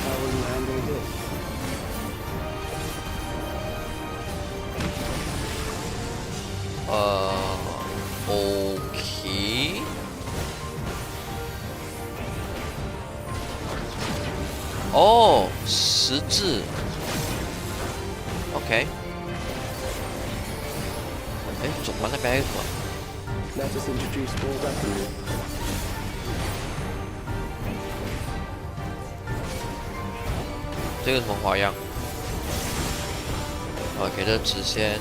How will you handle this? Okay. Oh, 十字。OK。哎，左边那边还有什么？ Let us introduce more weaponry. 这个什么花样？OK， 这直线。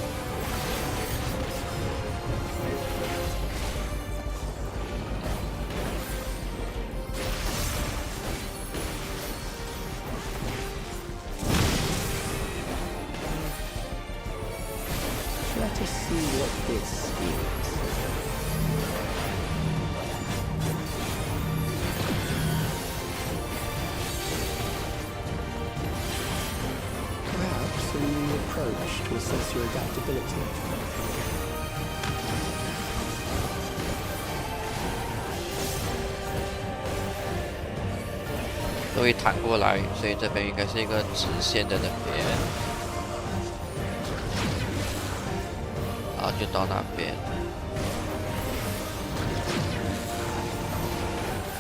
Let us see what this is. Perhaps a new approach to assess your adaptability. "都会弹过来，所以这边应该是一个直线的那边。就到那边，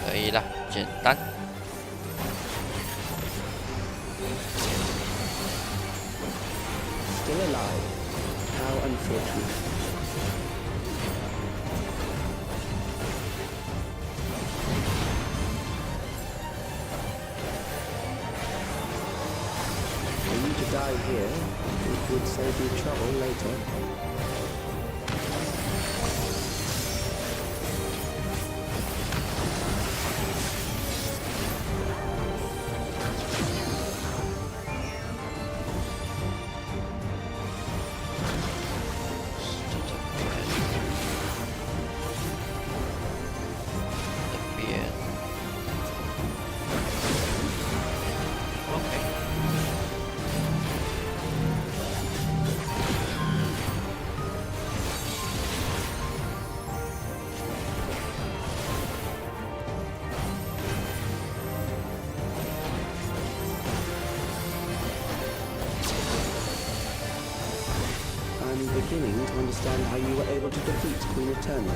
可以了，简单。Still alive? How unfortunate. For you to die here, it would save you trouble later. I'm beginning to understand how you were able to defeat Queen Eterna.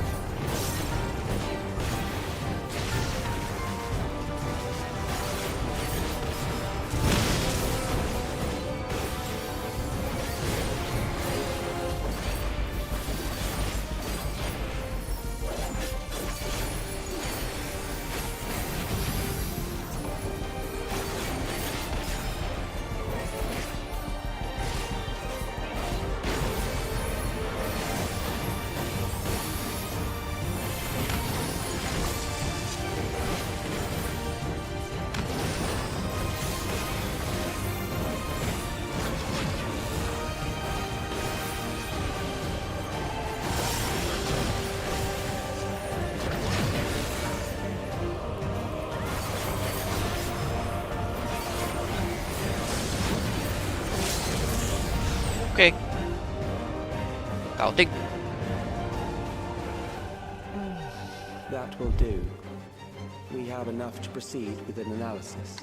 OK， 搞定。That will do. We have enough to proceed with an analysis.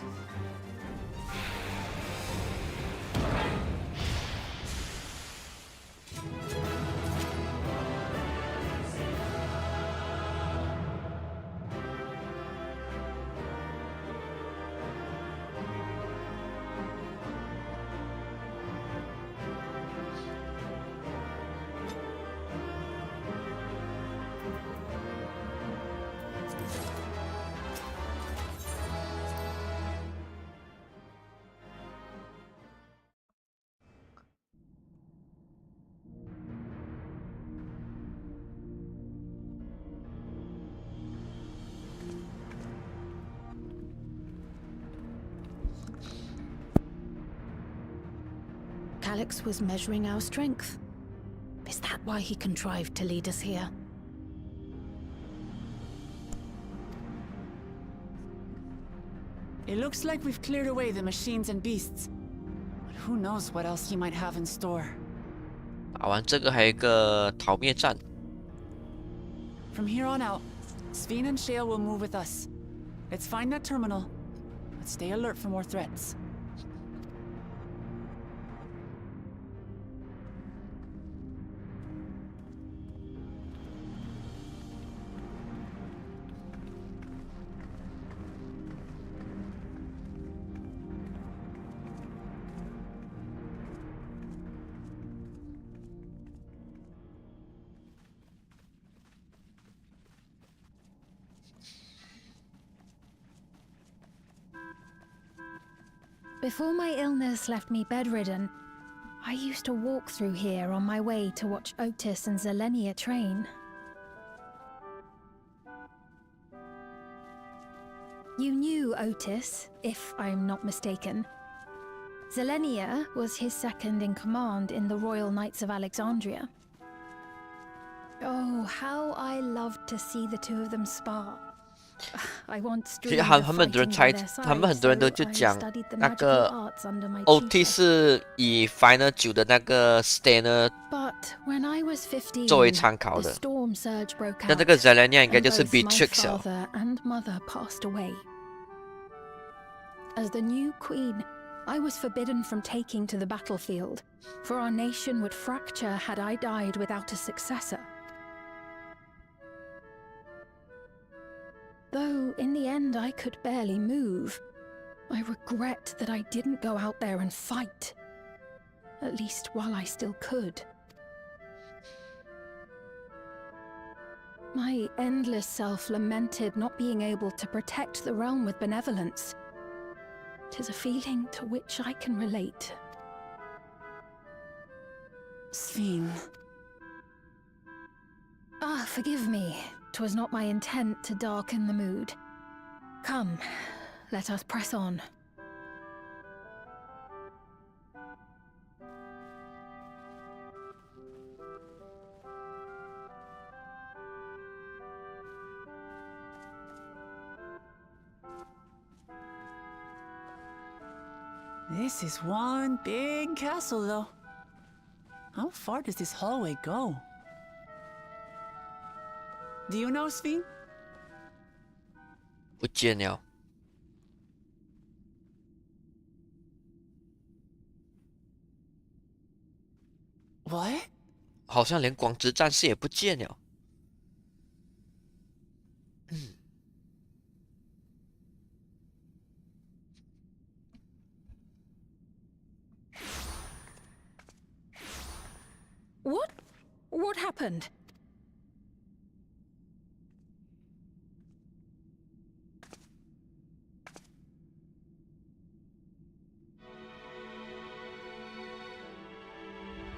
Calix was measuring our strength. Is that why he contrived to lead us here? It looks like we've cleared away the machines and beasts. But who knows what else he might have in store. 打完这个还有一个逃灭战。From here on out, Sven and Shale will move with us. Let's find that terminal, but stay alert for more threats. Before my illness left me bedridden, I used to walk through here on my way to watch Otis and Zelenia train. You knew Otis, if I'm not mistaken. Zelenia was his second in command in the Royal Knights of Alexandria. Oh, how I loved to see the two of them spar. I once 其实 dreamed 他 of 们很多人 fighting 猜 by their， 他们很多人 side, 都 so 就 I 讲 studied the 那 magical 个 arts under my OT tutor. 是以 Final 9的那个 Stainer But when I was 15, 作为参考 the 的， storm surge broke 那 out, 这个 Zelenia 应该 and 就是 both my Beatrix 了。 father and mother passed away. As the new queen, I was forbidden from taking to the battlefield, for our nation would fracture had I died without a successor. Though in the end I could barely move, I regret that I didn't go out there and fight. At least while I still could. My endless self lamented not being able to protect the realm with benevolence. 'Tis a feeling to which I can relate. Sphene. Ah, forgive me. 'Twas not my intent to darken the mood. Come, let us press on. This is one big castle, though. How far does this hallway go? Do you know, Sphene? 不见了。 What? 好像连光之战士也不见了。What? What happened?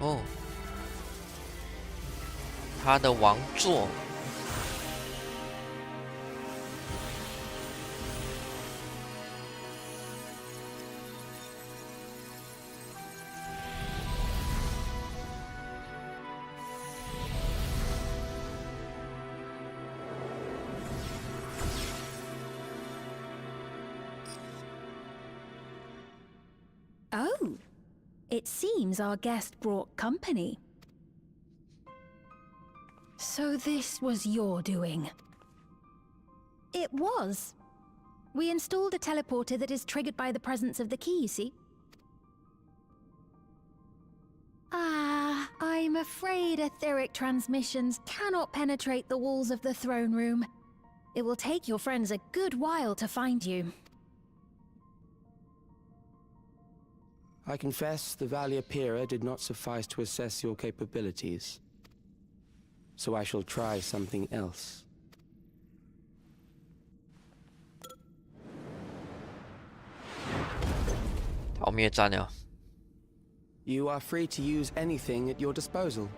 Oh. 他的王座。Oh, it seems our guest brought company. So this was your doing? It was. We installed a teleporter that is triggered by the presence of the key, you see? Ah, I'm afraid etheric transmissions cannot penetrate the walls of the throne room. It will take your friends a good while to find you. I confess the Valia Pira did not suffice to assess your capabilities. So I shall try something else. You are free to use anything at your disposal.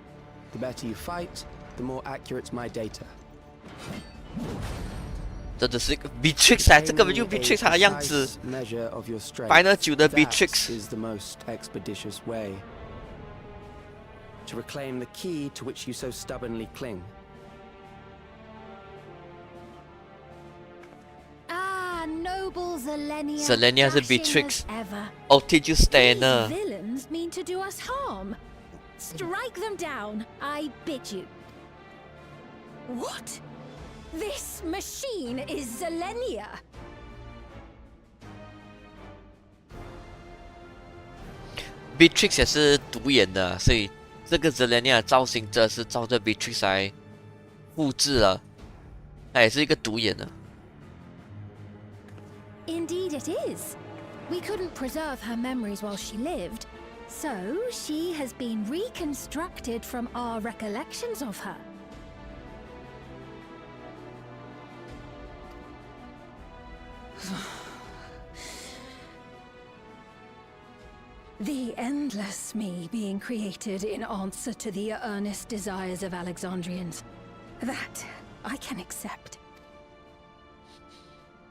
The better you fight, the more accurate my data. 这只是一个 Beatrix 啊，这根本就 Beatrix 他的样子。Final 9的 Beatrix。 is the most expeditious way to reclaim the key to which you so stubbornly cling. Ah, noble Zelenia. Zelenia 是 dashing Beatrix as ever. OT 就 Stainer。 These villains mean to do us harm. Strike them down, I bid you. What? This machine is Zelenia. Beatrix 也是独眼的，所以这个 Zelenia 的造型者是照着 Beatrix 来复制了，他也是一个独眼的。 Indeed it is. We couldn't preserve her memories while she lived, so she has been reconstructed from our recollections of her. The endless me being created in answer to the earnest desires of Alexandrians. That I can accept.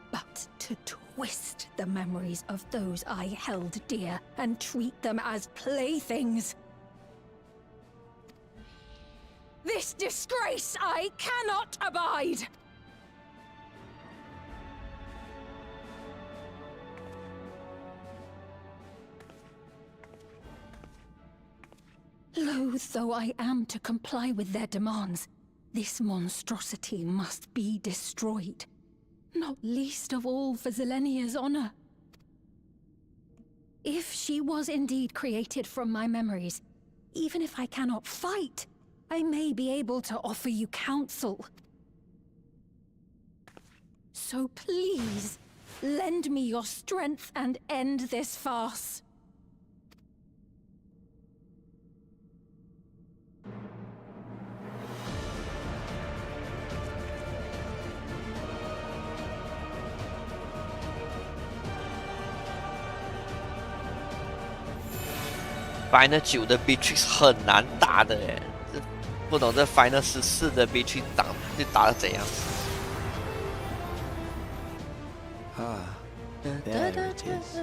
But to twist the memories of those I held dear and treat them as playthings. This disgrace I cannot abide! Loath though I am to comply with their demands, this monstrosity must be destroyed. Not least of all for Zelenia's honor. If she was indeed created from my memories, even if I cannot fight, I may be able to offer you counsel. So please, lend me your strength and end this farce. Final 9的 Beatrix 很难打的耶，不懂这 Final 14的 Beatrix 打得怎样？Ah, there it is.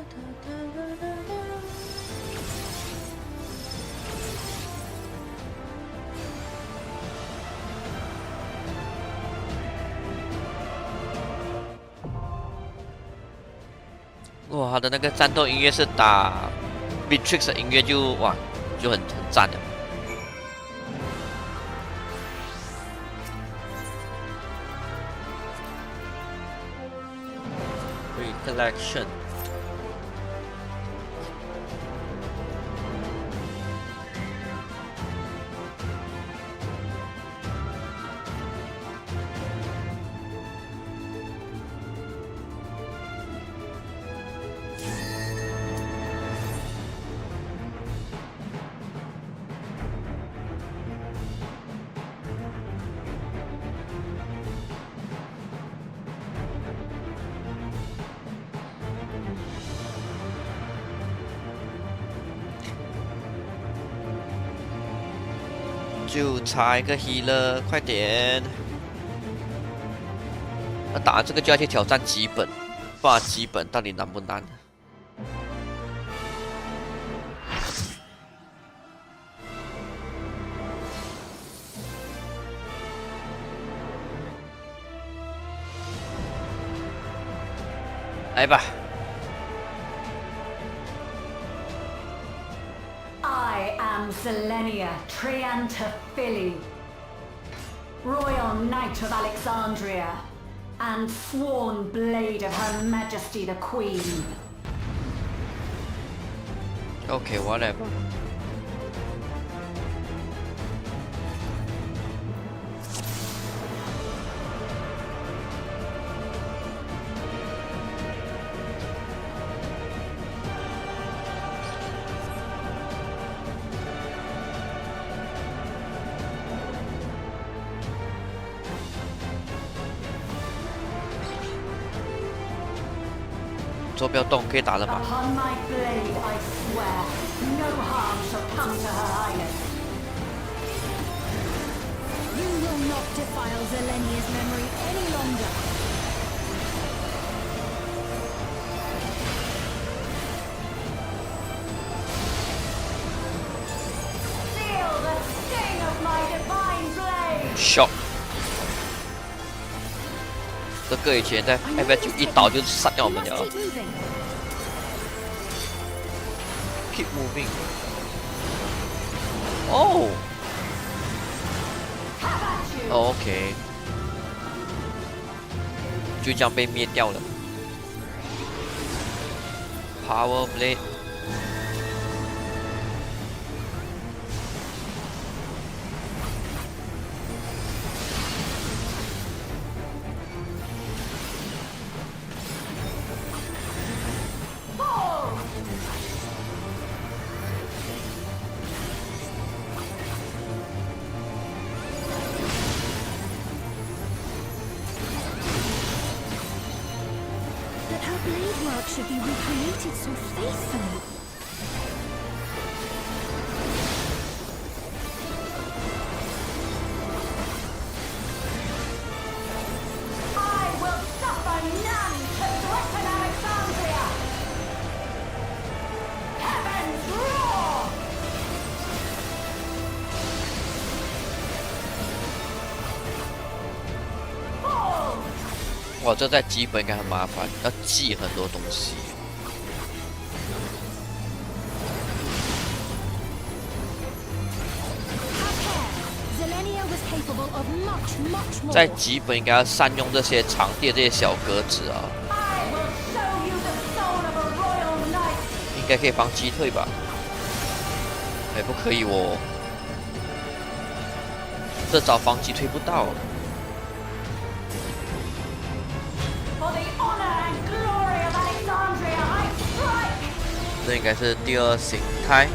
哇，他的那个战斗音乐是打 Beatrix 的音乐就哇就很赞的。Recollection。就差一个 healer， 快点！那打这个就要去挑战基本，不知道基本到底难不难？来吧！ I am Zelenia Trianta Phili, Royal Knight of Alexandria, and sworn blade of Her Majesty the Queen. Okay, whatever.坐标动可以打了吗？ Upon my blade I swear, no harm shall come to Her Highness. You will not defile Zelenia's memory any longer. Feel the sting of my divine blade. Shot。这个以前在 FF9一刀就杀掉我们了。Keep moving。哦。OK。就这样被灭掉了。Power Blade。But her blade work should be recreated so faithfully. 哇，这在基本应该很麻烦，要记很多东西。 在基本应该要善用这些场地这些小格子啊，应该可以防击退吧？哎，不可以哦，这招防击退不到。这应该是第二形态。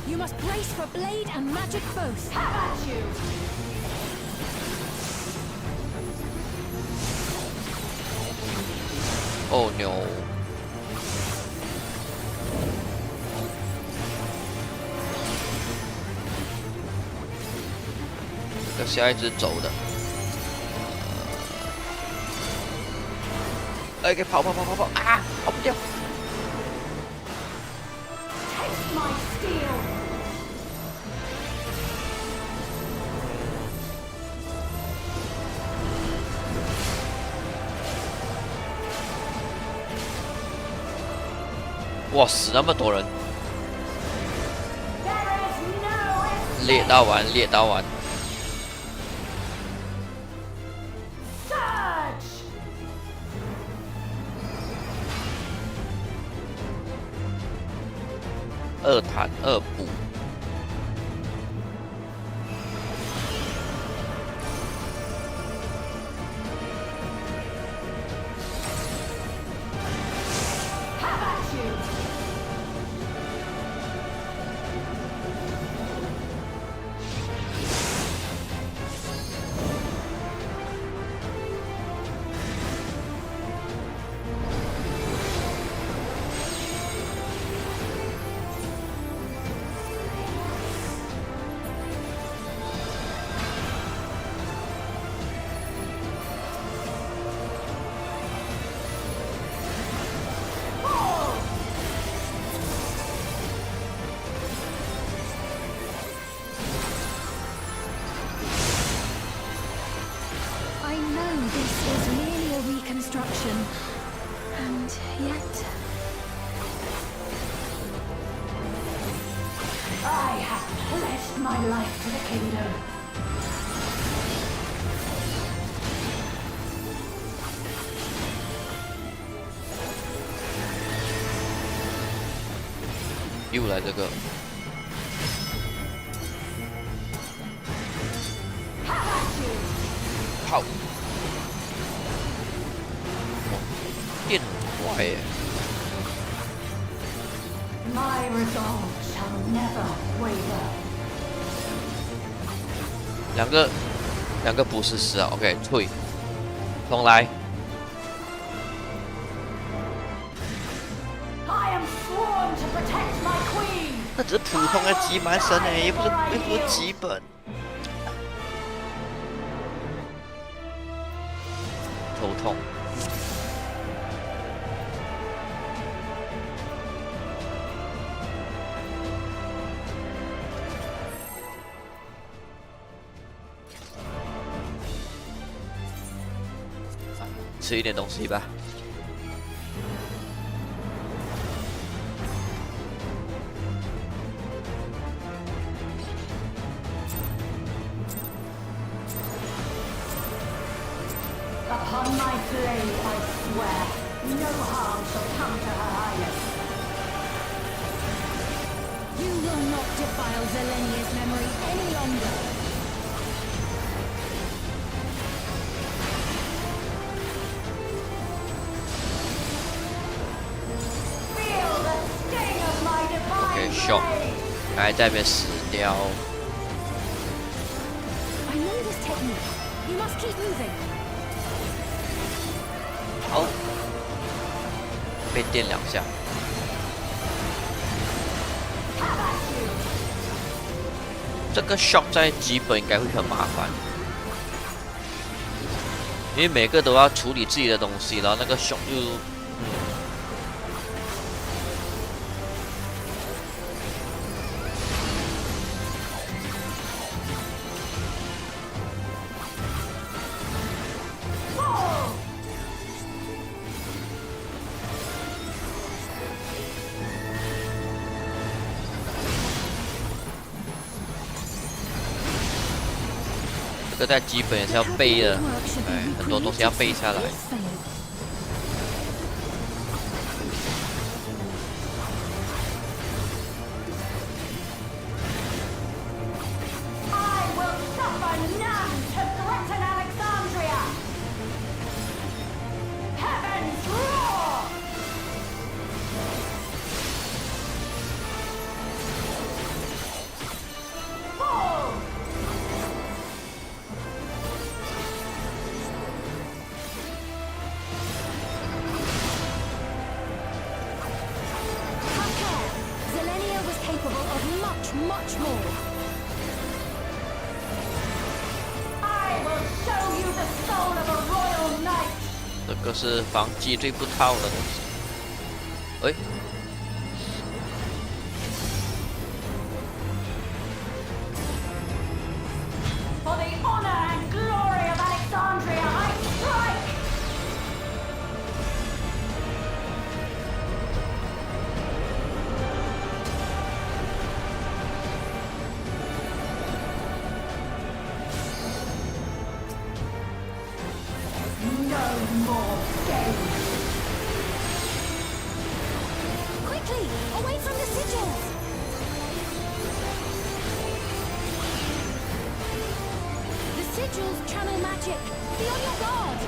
You must brace for blade and magic both. How about you? Oh no. 这下一只走的。哎，给跑啊！跑不掉。 My steel! 哇，死那么多人！猎刀丸，猎刀丸。二弹二补。 And yet... I have pledged my life to the kingdom. You 来这个。 跑！电很快耶。 My resolve shall never waver. 两个不是死啊 ，OK， 退，重来。 I am sworn to protect my queen. 那只是普通的级蛮神诶，也不是基本。头痛。 吃一点东西吧。Upon my blade, I swear, no harm shall come to her highness. You will not defile Zelenia's memory any longer. Feel the sting of my divine OK， blade. 还在那边死掉。 I know this technique. You must keep moving. 好，被电两下。这个 shock 在基本应该会很麻烦，因为每个都要处理自己的东西，然后那个 shock 就这个在基本也是要背的，哎，很多东西要背下来。 I will suffer none to threaten Alexandria. Heavens roar! Fall! 这个是防击最不套的东西。哎， For the honor and glory of Alexandria, I strike! No more games! Quickly, away from the sigils! The sigils channel magic. Be on your guard.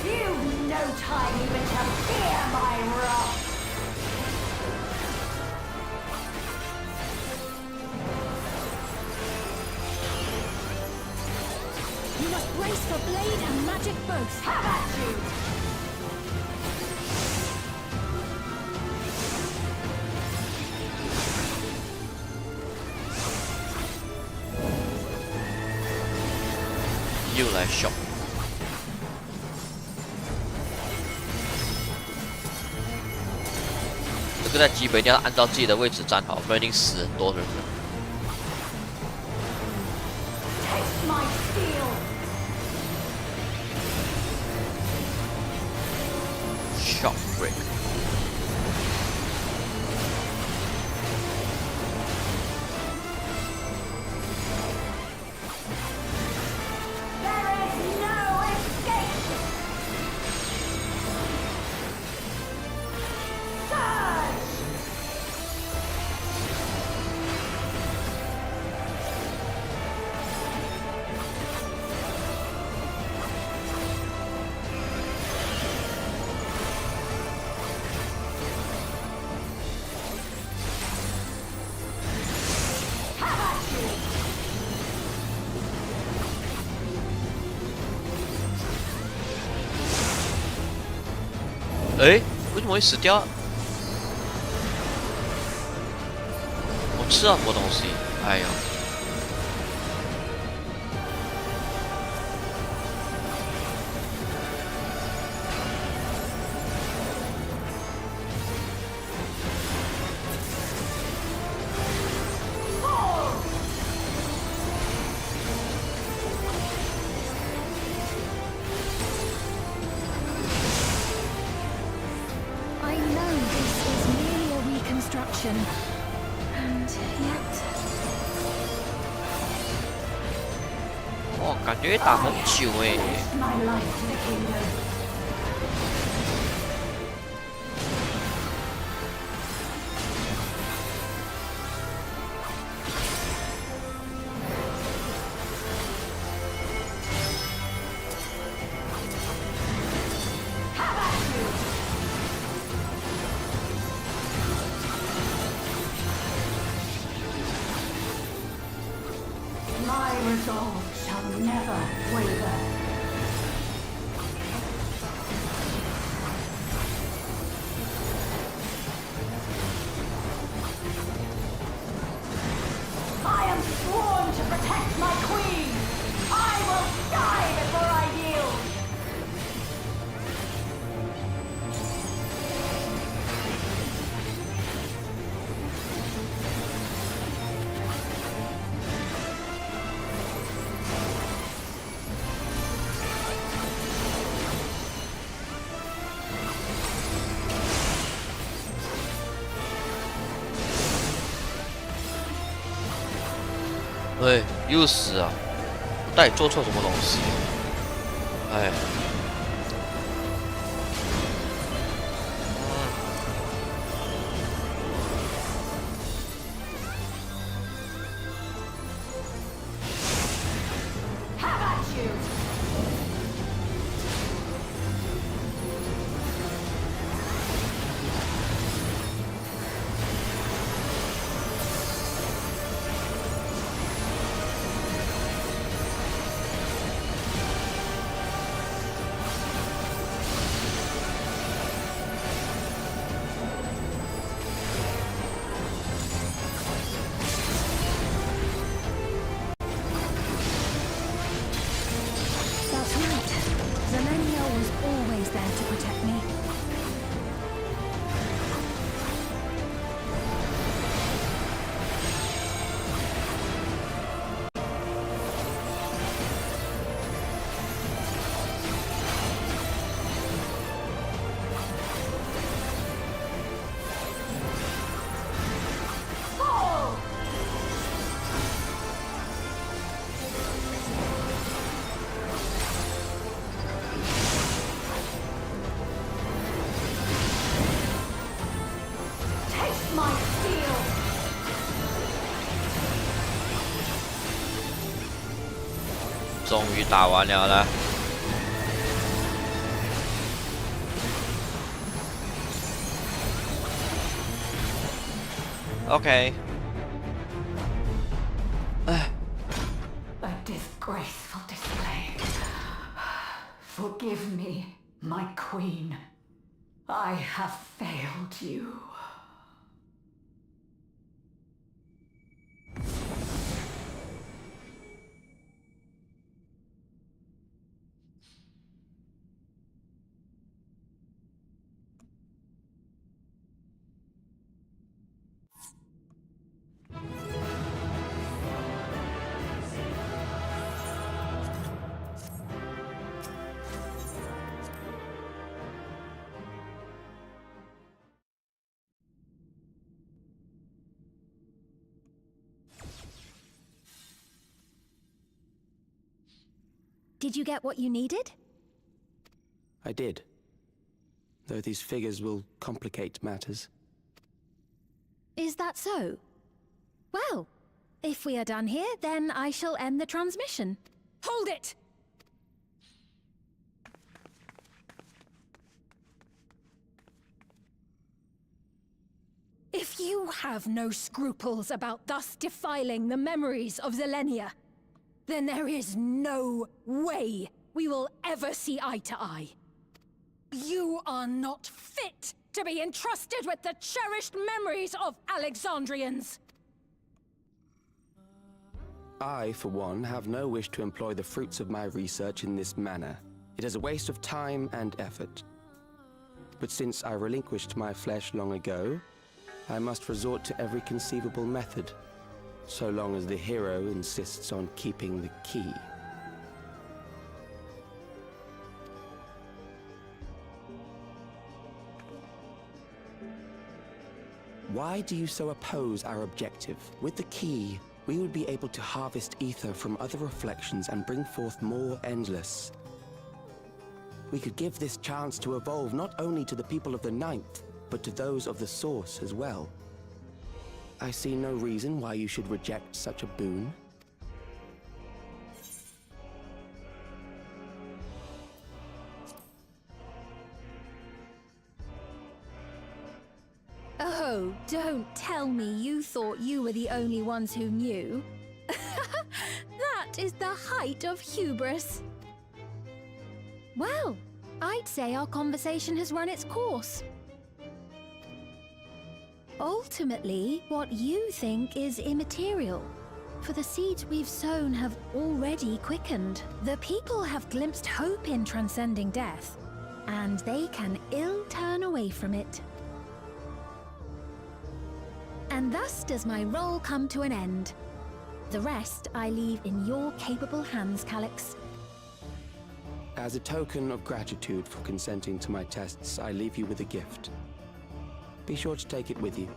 You've no time even to fear my wrath! You must brace for blade and magic both. Have at you! You 又来 shock。 这个在基本一定要按照自己的位置站好，不然一定死很多人了。 Taste my steel! Shock break。 There is no escape! Surge! Have at you! 哎，为什么会死掉？我吃了什么东西？哎呀！I know this is merely a reconstruction, and yet 感觉打很久哎。 My life to the kingdom. My resolve shall never waver. I am sworn to protect my queen. I will die before I yield. 哎，又死啊！我到底做错什么东西？哎。 Have at you. That's right. Zelenia was always there to protect me. Fall! Taste my steel! 终于打完了啦。OK。哎， A disgraceful display. Forgive me, my queen. I have failed you. Did you get what you needed? I did. Though these figures will complicate matters. Is that so? Well, if we are done here, then I shall end the transmission. Hold it! If you have no scruples about thus defiling the memories of Zelenia, then there is no way we will ever see eye to eye. You are not fit to be entrusted with the cherished memories of Alexandrians. I, for one, have no wish to employ the fruits of my research in this manner. It is a waste of time and effort. But since I relinquished my flesh long ago, I must resort to every conceivable method, so long as the hero insists on keeping the key. Why do you so oppose our objective? With the key, we would be able to harvest ether from other reflections and bring forth more endless. We could give this chance to evolve not only to the people of the Ninth, but to those of the Source as well. I see no reason why you should reject such a boon. Oh, don't tell me you thought you were the only ones who knew. That is the height of hubris. Well, I'd say our conversation has run its course. Ultimately, what you think is immaterial. For the seeds we've sown have already quickened. The people have glimpsed hope in transcending death, and they can ill turn away from it. And thus does my role come to an end. The rest I leave in your capable hands, Calix. As a token of gratitude for consenting to my tests, I leave you with a gift. Be sure to take it with you.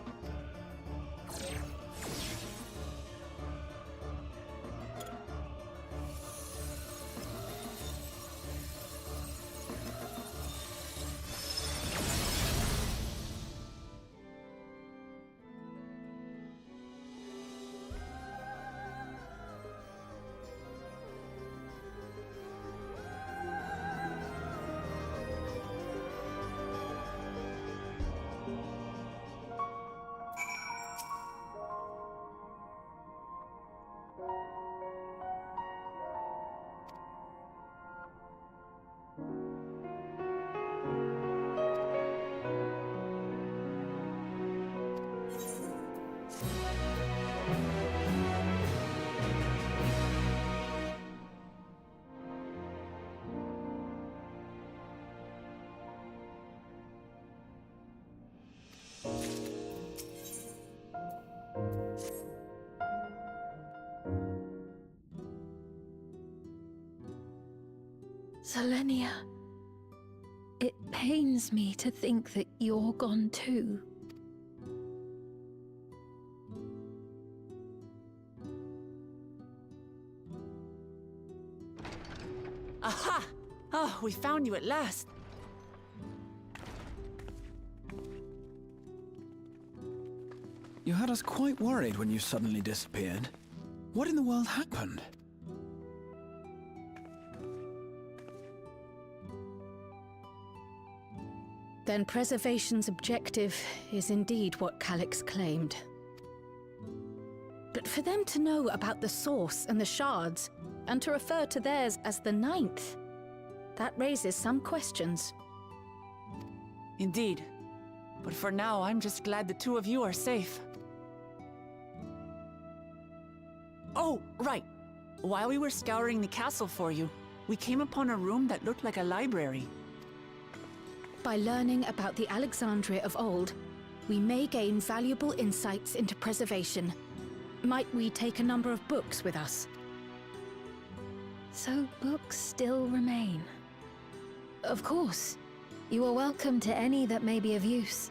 Selenia, it pains me to think that you're gone too. Aha! Oh, we found you at last. You had us quite worried when you suddenly disappeared. What in the world happened? Then preservation's objective is indeed what Calix claimed. But for them to know about the Source and the Shards, and to refer to theirs as the Ninth, that raises some questions. Indeed. But for now, I'm just glad the two of you are safe. Oh, right. While we were scouring the castle for you, we came upon a room that looked like a library. By learning about the Alexandria of old, we may gain valuable insights into preservation. Might we take a number of books with us? So books still remain. Of course. You are welcome to any that may be of use.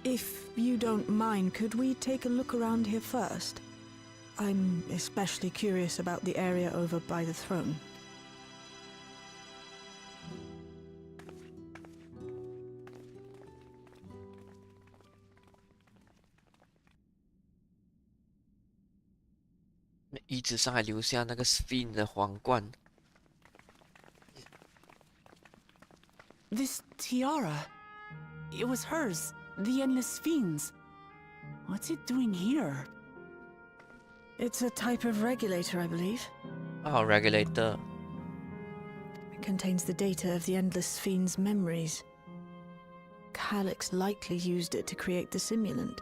If you don't mind, could we take a look around here first? I'm especially curious about the area over by the throne.遗址上还留下那个 Sphinx 的皇冠。 This tiara. It was hers, the Endless Fiends. What's it doing here? It's a type of regulator, I believe. Oh, regulator. It contains the data of the Endless Fiend's memories. Calix likely used it to create the simulant.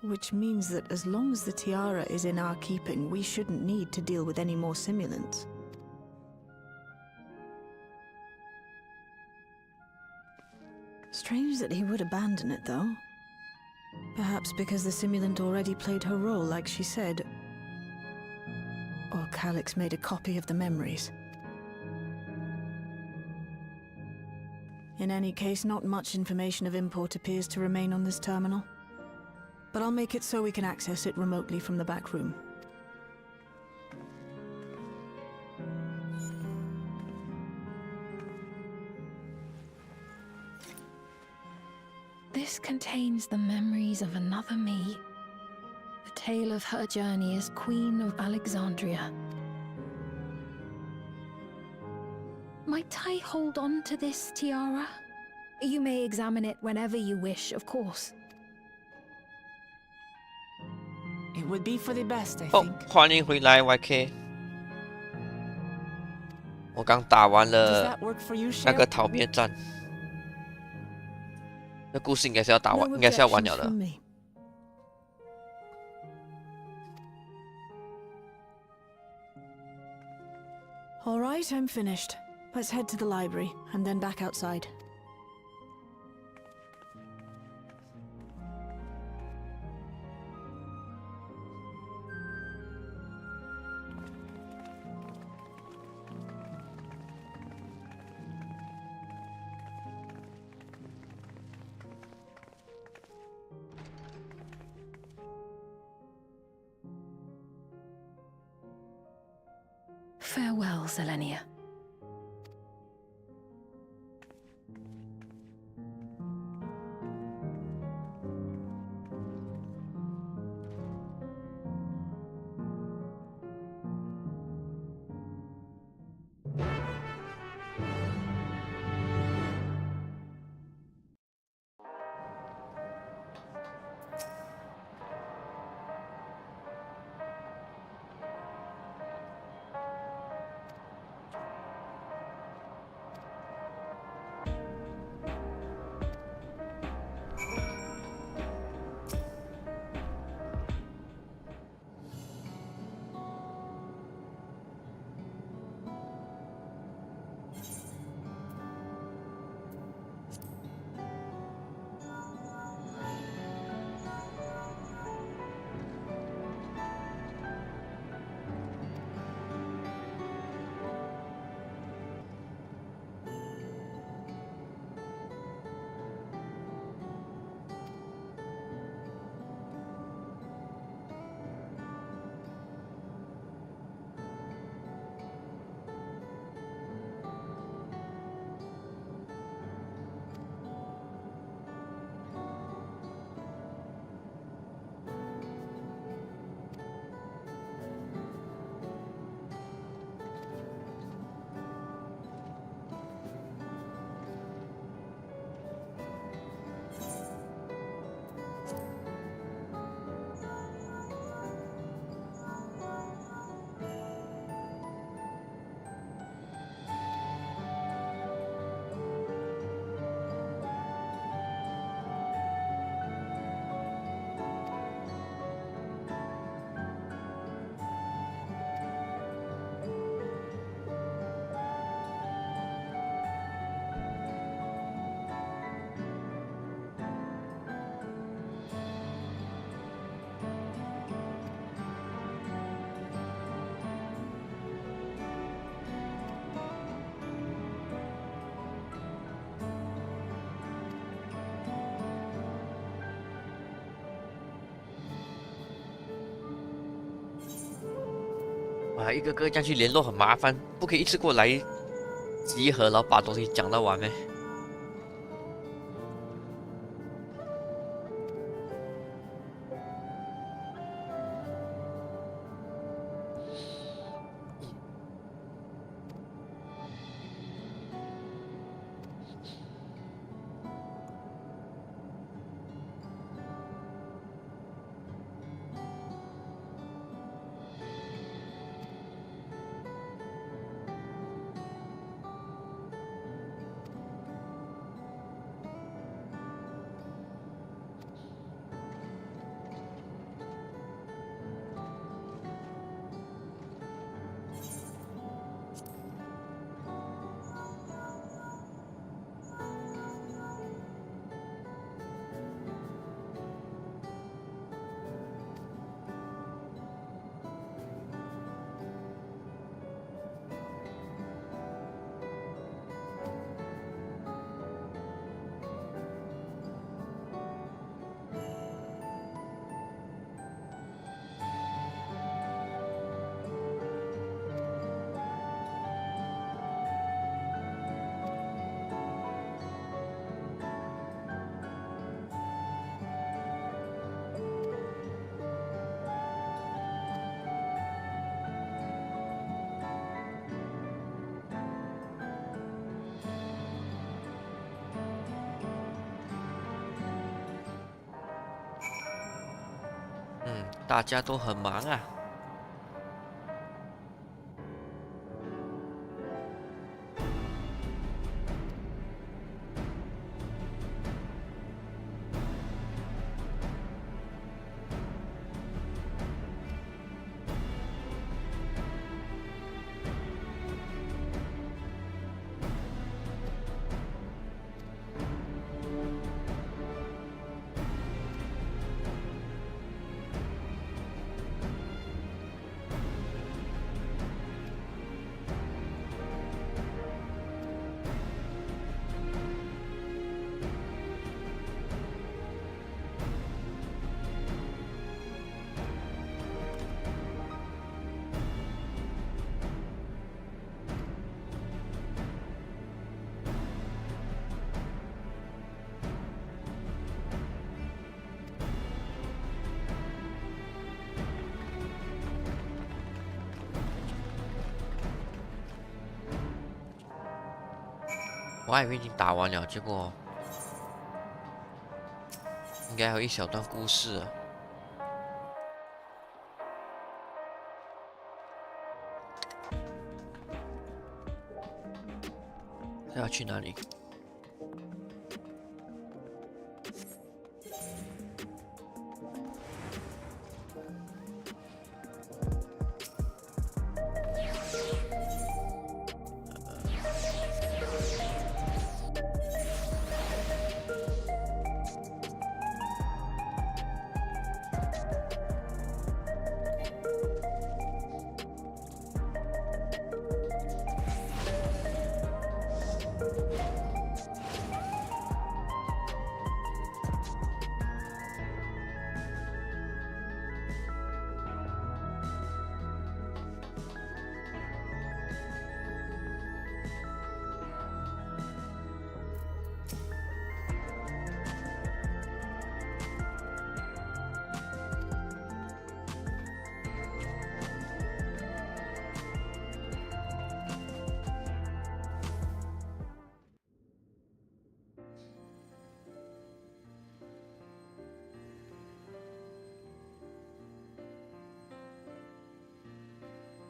Which means that as long as the tiara is in our keeping, we shouldn't need to deal with any more simulants. Strange that he would abandon it, though. Perhaps because the simulant already played her role, like she said. Or Calix made a copy of the memories. In any case, not much information of import appears to remain on this terminal. but I'll make it so we can access it remotely from the back room. This contains the memories of another me. The tale of her journey as Queen of Alexandria. Might I hold on to this tiara? You may examine it whenever you wish, of course. It would be for the best, I 哦， think. 欢迎回来 YK。我刚打完 Does 了 that work for you, 那个 Shale? 讨灭战，那故事应该是要打完， No 应该是要完 objections 了的 from。me. All right, I'm finished. Let's head to the library and then back outside. Farewell, Selenia.哇，一个个这样去联络很麻烦，不可以一次过来集合，然后把东西讲到完咩？大家都很忙啊。我还以为已经打完了，结果应该还有一小段故事啊。他要去哪里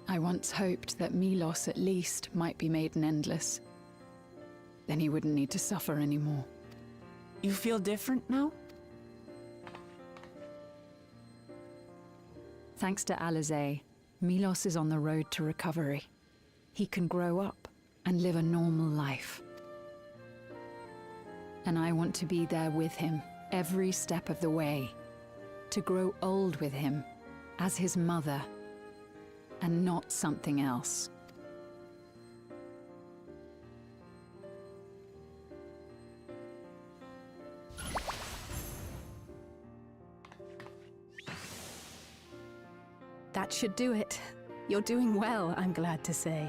？I once hoped that Milos at least might be made an endless. Then he wouldn't need to suffer anymore. You feel different now? Thanks to Alizé, Milos is on the road to recovery. He can grow up and live a normal life. And I want to be there with him every step of the way. To grow old with him as his mother. And not something else. That should do it. You're doing well, I'm glad to say.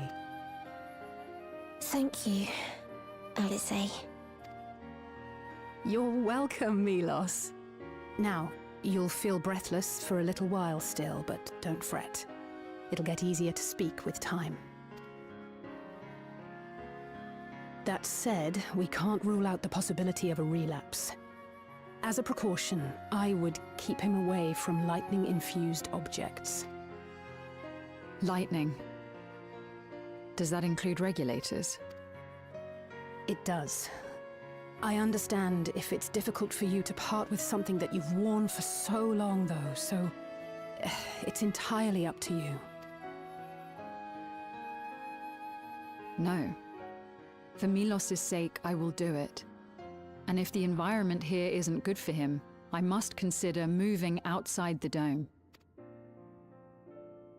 Thank you, Alizé. You're welcome, Milos. Now, you'll feel breathless for a little while still, but don't fret. It'll get easier to speak with time. That said, we can't rule out the possibility of a relapse. As a precaution, I would keep him away from lightning-infused objects. Lightning. Does that include regulators? It does. I understand if it's difficult for you to part with something that you've worn for so long, though, so it's entirely up to you. No. For Milos' sake, I will do it. And if the environment here isn't good for him, I must consider moving outside the dome.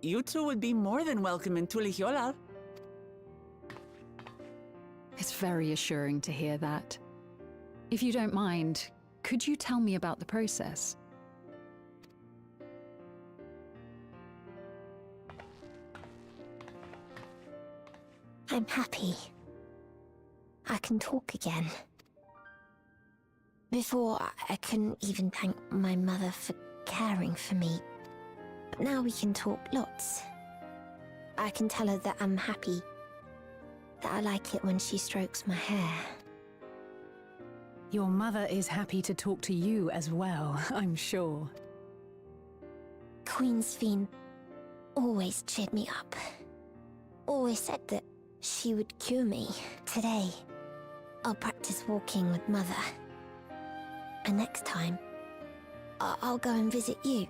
You two would be more than welcome in Tulihiola. It's very assuring to hear that. If you don't mind, could you tell me about the process? I'm happy. I can talk again. Before, I couldn't even thank my mother for caring for me. But now we can talk lots. I can tell her that I'm happy. That I like it when she strokes my hair. Your mother is happy to talk to you as well, I'm sure. Queen Sphene always cheered me up. Always said that she would cure me. Today, I'll practice walking with Mother. And next time, I'll go and visit you.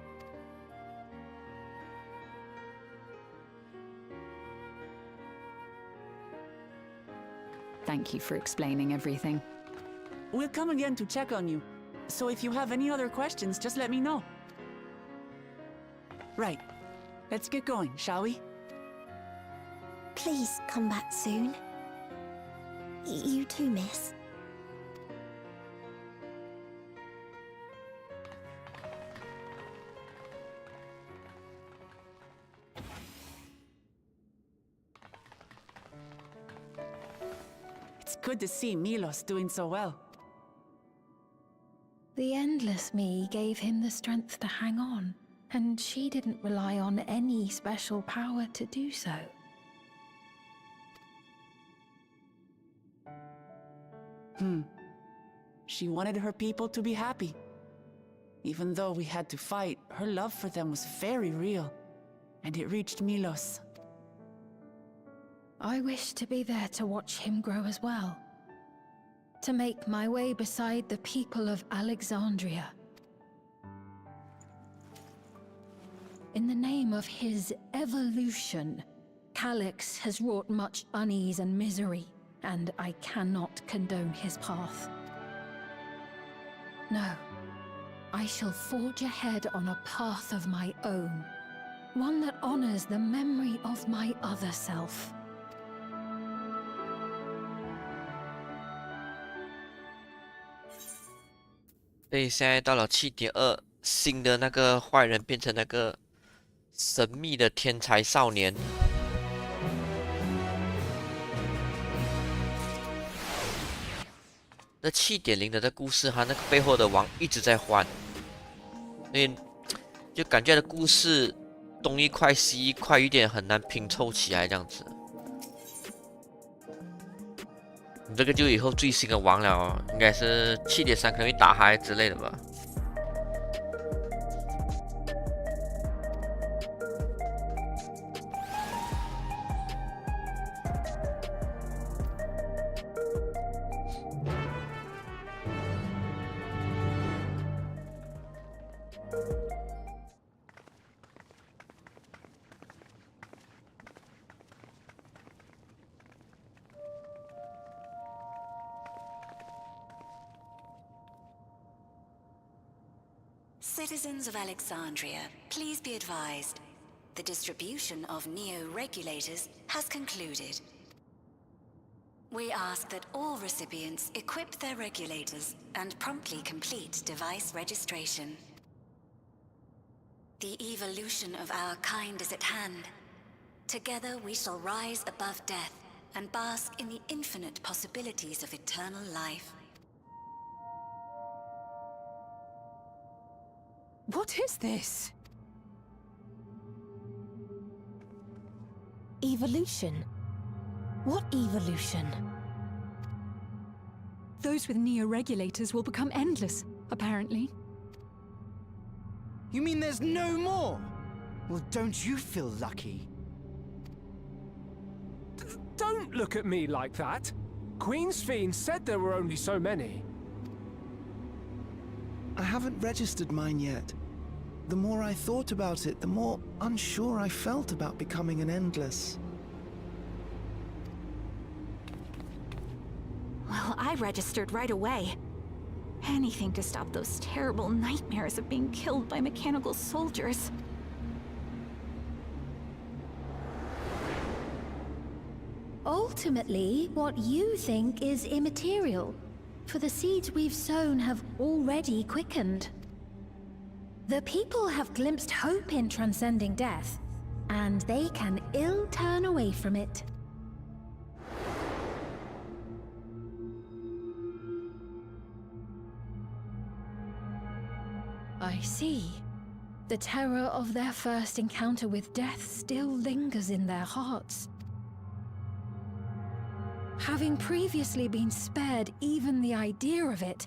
Thank you for explaining everything. We'll come again to check on you. So if you have any other questions, just let me know. Right. Let's get going, shall we? Please come back soon. You too, miss. It's good to see Milos doing so well. The Endless Me gave him the strength to hang on, and she didn't rely on any special power to do so. She wanted her people to be happy. Even though we had to fight, her love for them was very real. And it reached Milos. I wish to be there to watch him grow as well. To make my way beside the people of Alexandria. In the name of his evolution, Calyx has wrought much unease and misery, and I cannot condone his path. No, I shall forge ahead on a path of my own, one that honors the memory of my other self. 所以现在到了7.2，新的那个坏人变成那个神秘的天才少年。那7.0的这故事，它那个背后的王一直在换，所以就感觉的故事东一块西一块，有点很难拼凑起来这样子。这个就以后最新的王了哦，应该是7.3可能会打嗨之类的吧。Citizens of Alexandria, please be advised. The distribution of neo-regulators has concluded. We ask that all recipients equip their regulators and promptly complete device registration. The evolution of our kind is at hand. Together we shall rise above death and bask in the infinite possibilities of eternal life. What is this? Evolution? What evolution? Those with neo-regulators will become endless, apparently. You mean there's no more? Well, don't you feel lucky? Don't look at me like that. Queen Sphene said there were only so many. I haven't registered mine yet. The more I thought about it, the more unsure I felt about becoming an Endless. Well, I registered right away. Anything to stop those terrible nightmares of being killed by mechanical soldiers. Ultimately, what you think is immaterial, for the seeds we've sown have already quickened. The people have glimpsed hope in transcending death, and they can ill turn away from it. I see. The terror of their first encounter with death still lingers in their hearts. Having previously been spared even the idea of it,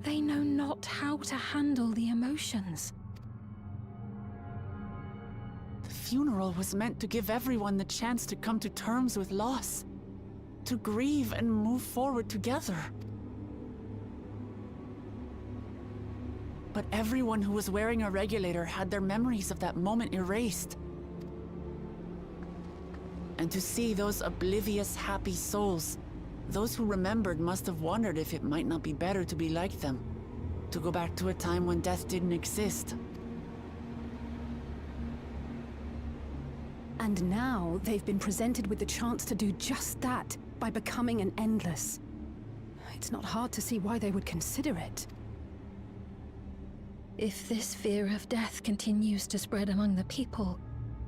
they know not how to handle the emotions. funeral was meant to give everyone the chance to come to terms with loss, to grieve and move forward together. But everyone who was wearing a regulator had their memories of that moment erased. And to see those oblivious, happy souls, those who remembered must have wondered if it might not be better to be like them, to go back to a time when death didn't exist. And now they've been presented with the chance to do just that by becoming an Endless. It's not hard to see why they would consider it. If this fear of death continues to spread among the people,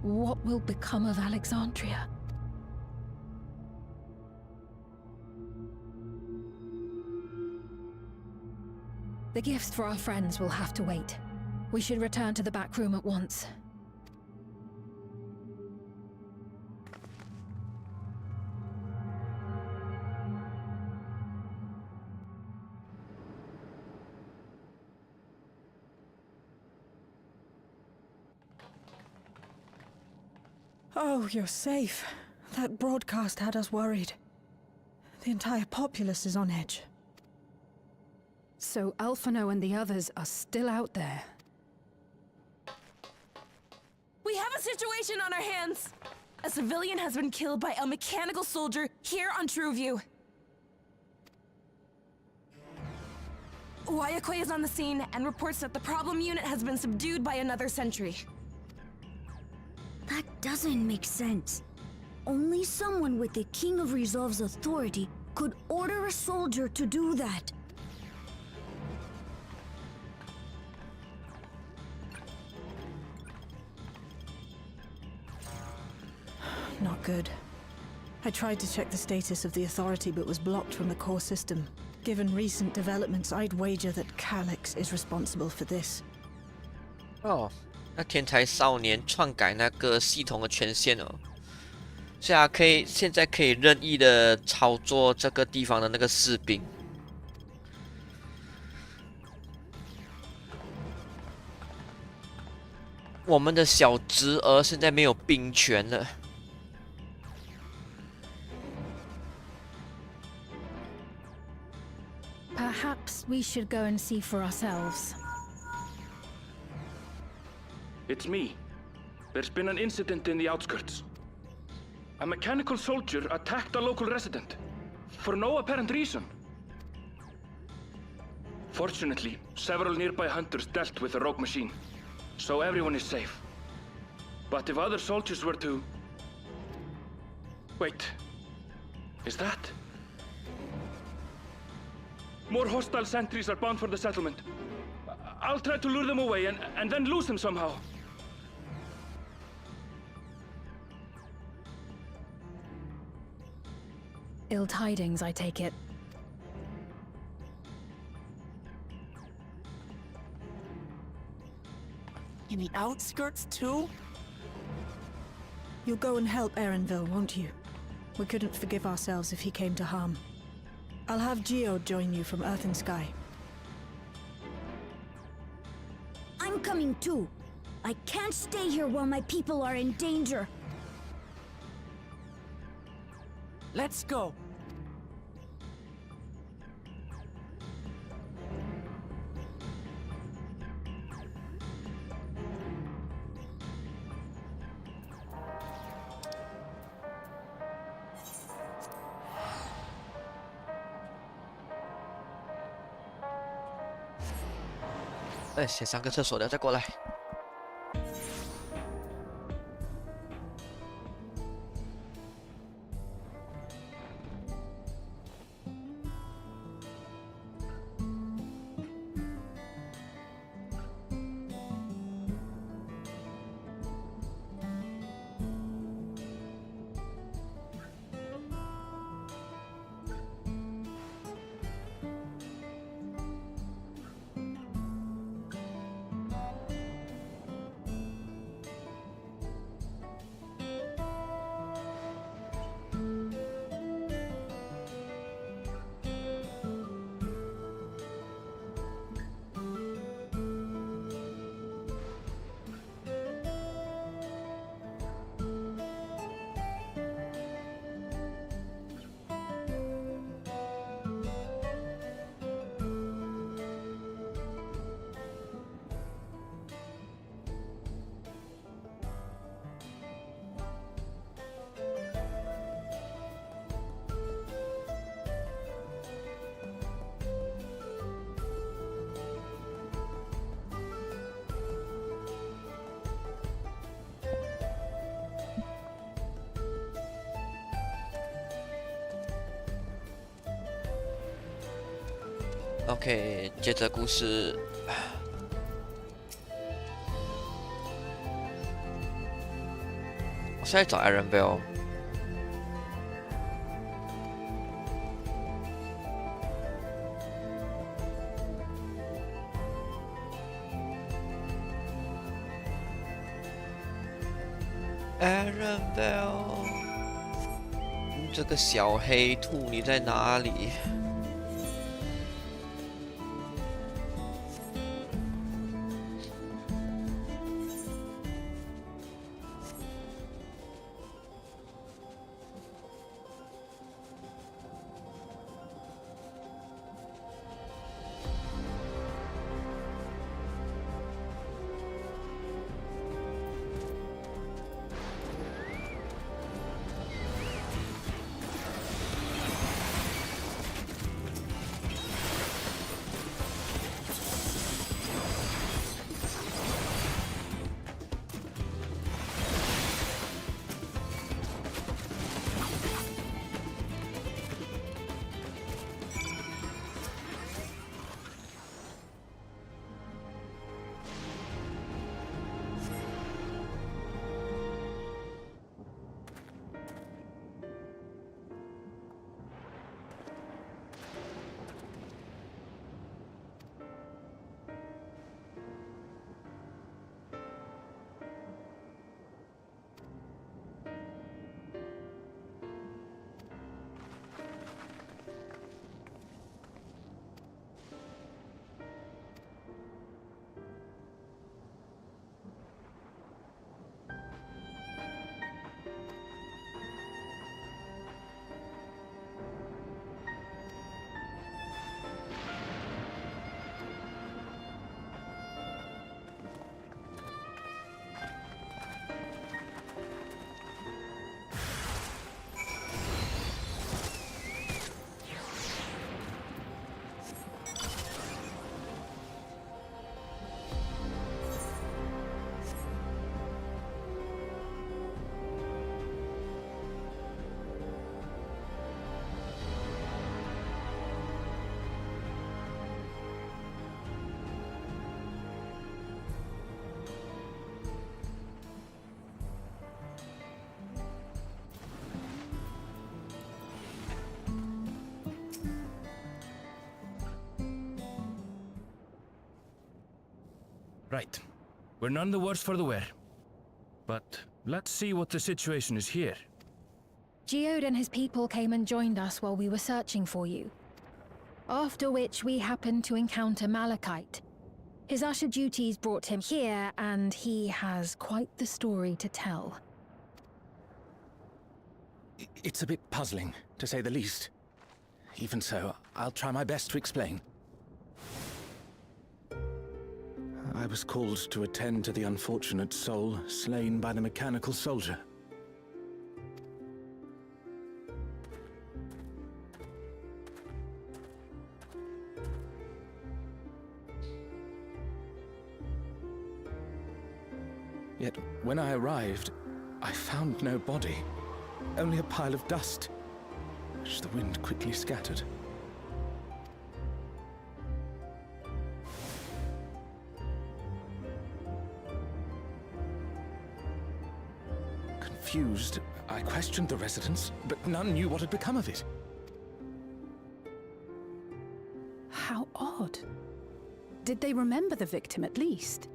what will become of Alexandria? The gifts for our friends will have to wait. We should return to the back room at once. Oh, you're safe. That broadcast had us worried. The entire populace is on edge. So Alphino and the others are still out there. We have a situation on our hands! A civilian has been killed by a mechanical soldier here on Trueview. Wayakwe is on the scene and reports that the problem unit has been subdued by another sentry. That doesn't make sense. Only someone with the King of Resolve's authority could order a soldier to do that. Not good. I tried to check the status of the authority but was blocked from the core system. Given recent developments, I'd wager that Calyx is responsible for this. 哦，那天才少年篡改那个系统的权限哦，所以他现在可以任意的操作这个地方的那个士兵。我们的小侄儿现在没有兵权了。Perhaps we should go and see for ourselves. It's me. There's been an incident in the outskirts. A mechanical soldier attacked a local resident, for no apparent reason. Fortunately, several nearby hunters dealt with the rogue machine, so everyone is safe. But if other soldiers were to... Wait. Is that... More hostile sentries are bound for the settlement. I'll try to lure them away and then lose them somehow. Ill tidings, I take it. In the outskirts too? You'll go and help Erenville, won't you? We couldn't forgive ourselves if he came to harm. I'll have Geo join you from Earth and Sky. I'm coming too. I can't stay here while my people are in danger. Let's go.哎，先上个厕所的，再过来。OK， 接着故事。我现在找 Aaron Bell。Aaron Bell， 这个小黑兔你在哪里？Right. We're none the worse for the wear. But let's see what the situation is here. Geode and his people came and joined us while we were searching for you. After which we happened to encounter Malachite. His usher duties brought him here, and he has quite the story to tell. It's a bit puzzling, to say the least. Even so, I'll try my best to explain. I was called to attend to the unfortunate soul slain by the mechanical soldier. Yet, when I arrived, I found no body, only a pile of dust, which the wind quickly scattered. Confused, I questioned the residents, but none knew what had become of it. How odd. Did they remember the victim at least?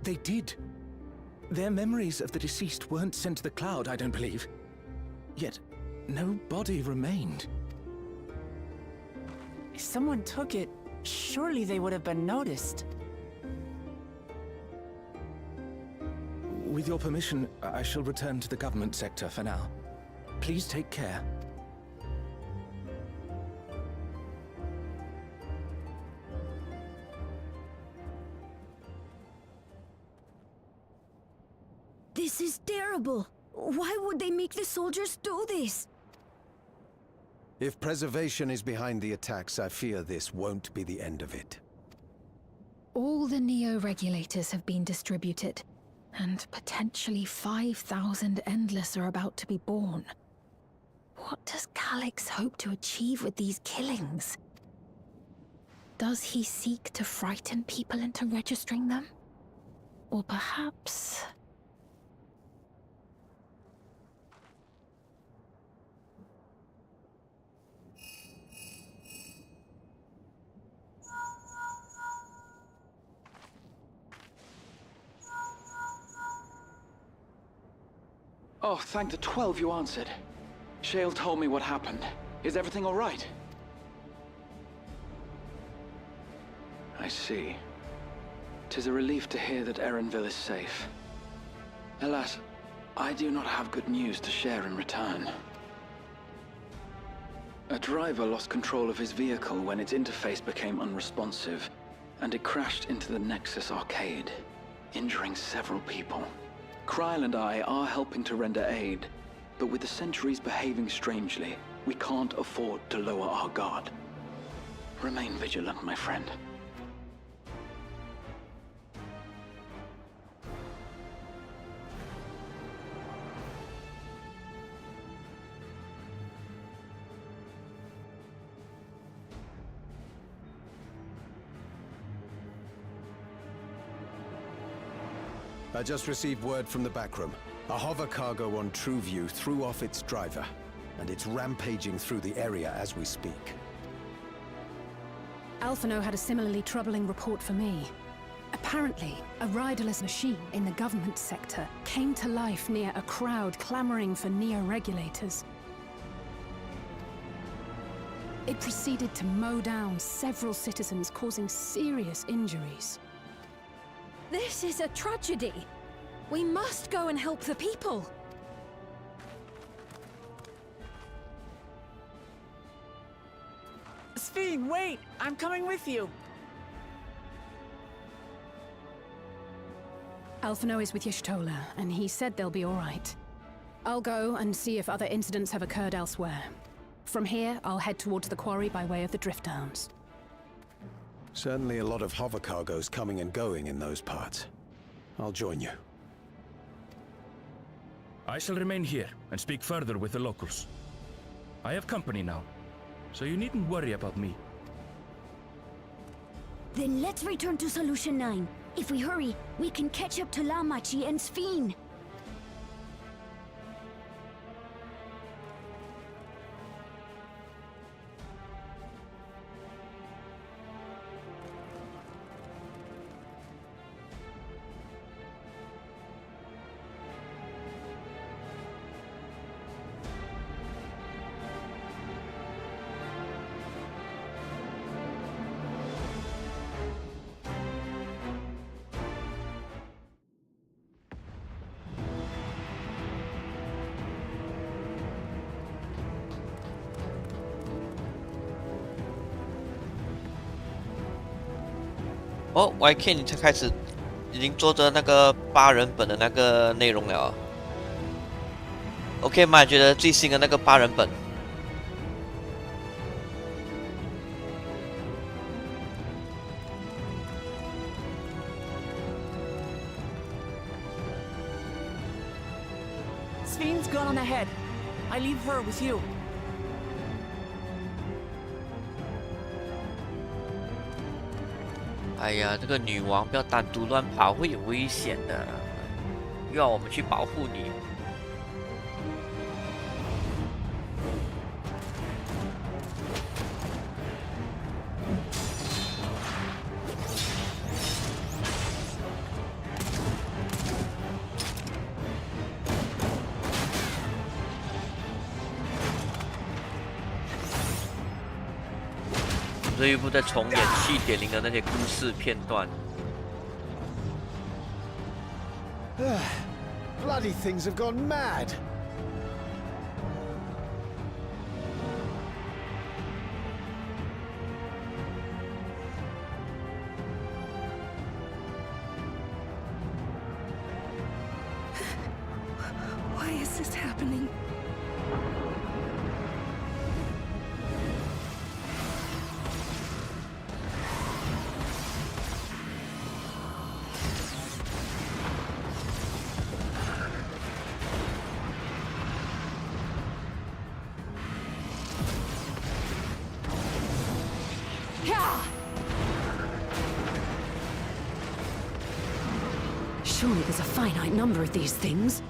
They did. Their memories of the deceased weren't sent to the cloud, I don't believe. Yet, no body remained. If someone took it, surely they would have been noticed. With your permission, I shall return to the government sector for now. Please take care. This is terrible. Why would they make the soldiers do this? If preservation is behind the attacks, I fear this won't be the end of it. All the Neo-regulators have been distributed, and potentially 5,000 Endless are about to be born. What does Calyx hope to achieve with these killings? Does he seek to frighten people into registering them? Or perhaps... Oh, thank the 12 you answered. Shale told me what happened. Is everything all right? I see. 'Tis a relief to hear that Erenville is safe. Alas, I do not have good news to share in return. A driver lost control of his vehicle when its interface became unresponsive, and it crashed into the Nexus arcade, injuring several people. Kryl and I are helping to render aid, but with the sentries behaving strangely, we can't afford to lower our guard. Remain vigilant, my friend. I just received word from the backroom. A hover cargo on TrueView threw off its driver, and it's rampaging through the area as we speak. Alphino had a similarly troubling report for me. Apparently, a riderless machine in the government sector came to life near a crowd clamoring for neo-regulators. It proceeded to mow down several citizens, causing serious injuries. This is a tragedy. We must go and help the people. Sphene, wait! I'm coming with you. Alphino is with Y'shtola, and he said they'll be all right. I'll go and see if other incidents have occurred elsewhere. From here, I'll head towards the quarry by way of the Drift Downs. Certainly a lot of hover cargoes coming and going in those parts. I'll join you. I shall remain here and speak further with the locals. I have company now, so you needn't worry about me. Then let's return to Solution 9. If we hurry, we can catch up to Lamachi and Sphene.哦 ，YK 你才开始，已经做着那个8人本的那个内容了。OK 吗？觉得最新的那个8人本？Sphene's gone ahead. I leave her with you. 哎呀，这个女王不要单独乱跑，会有危险的。又要我们去保护你。这一部在重演7.0的那些故事片段。Bloody things have gone mad. Why is this happening? Surely there's a finite number of these things.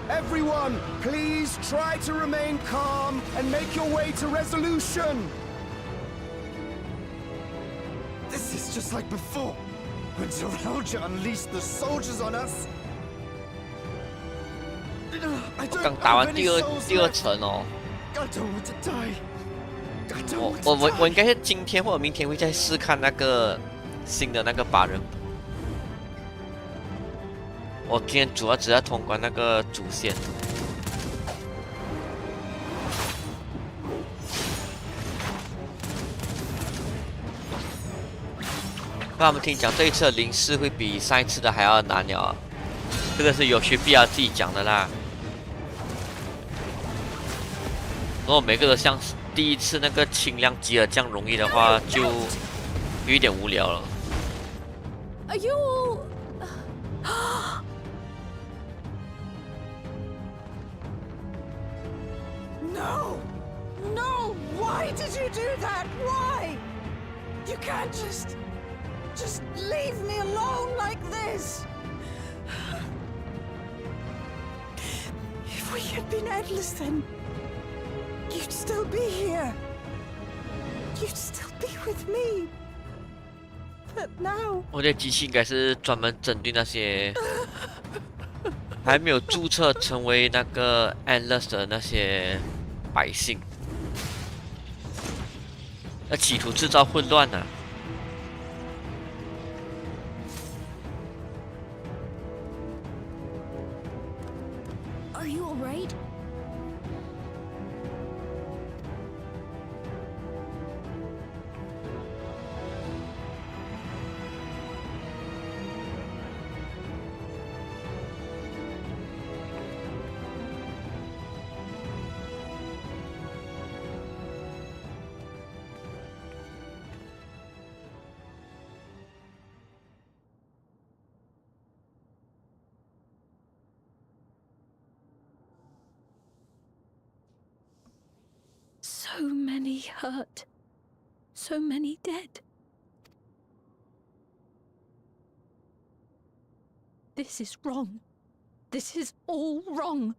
Everyone, please try to remain calm and make your way to resolution. This is just like before, when Zeralja unleashed the soldiers on us. 我刚打完第二层哦。我应该是今天或者明天会再试看那个新的那个8人。我今天主要只要通关那个主线。那他们听讲这一次的04会比上一次的还要难了啊，这个是有学必要自己讲的啦。如果每个都像第一次那个轻量级的这样容易的话，就有一点无聊了。Are you all... No! No! Why did you do that? Why? You can't just leave me alone like this! If we had been endless then, you'd still be here. You'd still be with me. But now... 我的机器应该是专门针对那些还没有注册成为那个 Endless 的那些百姓，要企图制造混乱啊。Are you alright? So many hurt. So many dead. This is wrong. This is all wrong.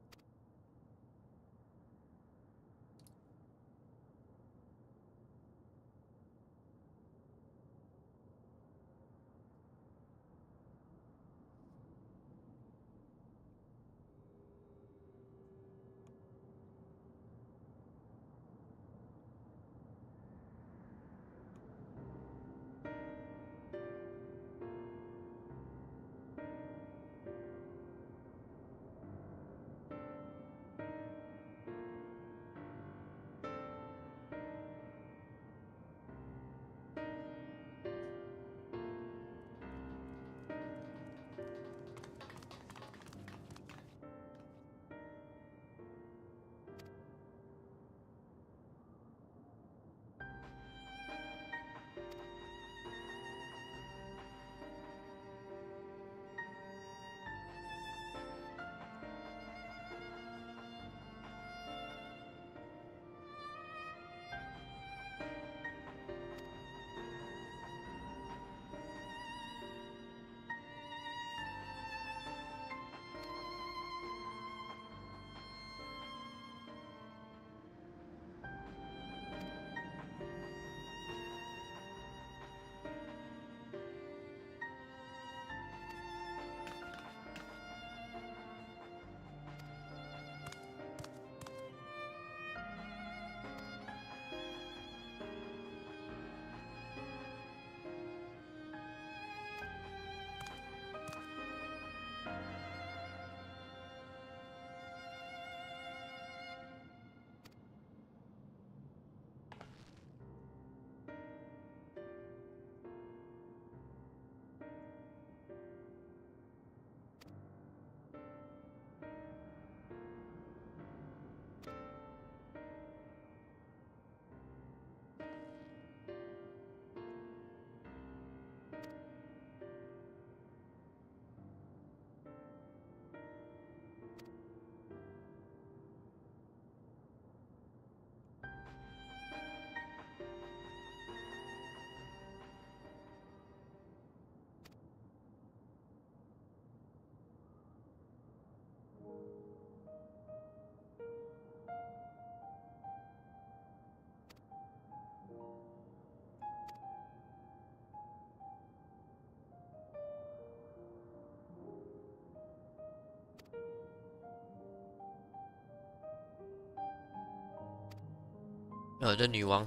这女王，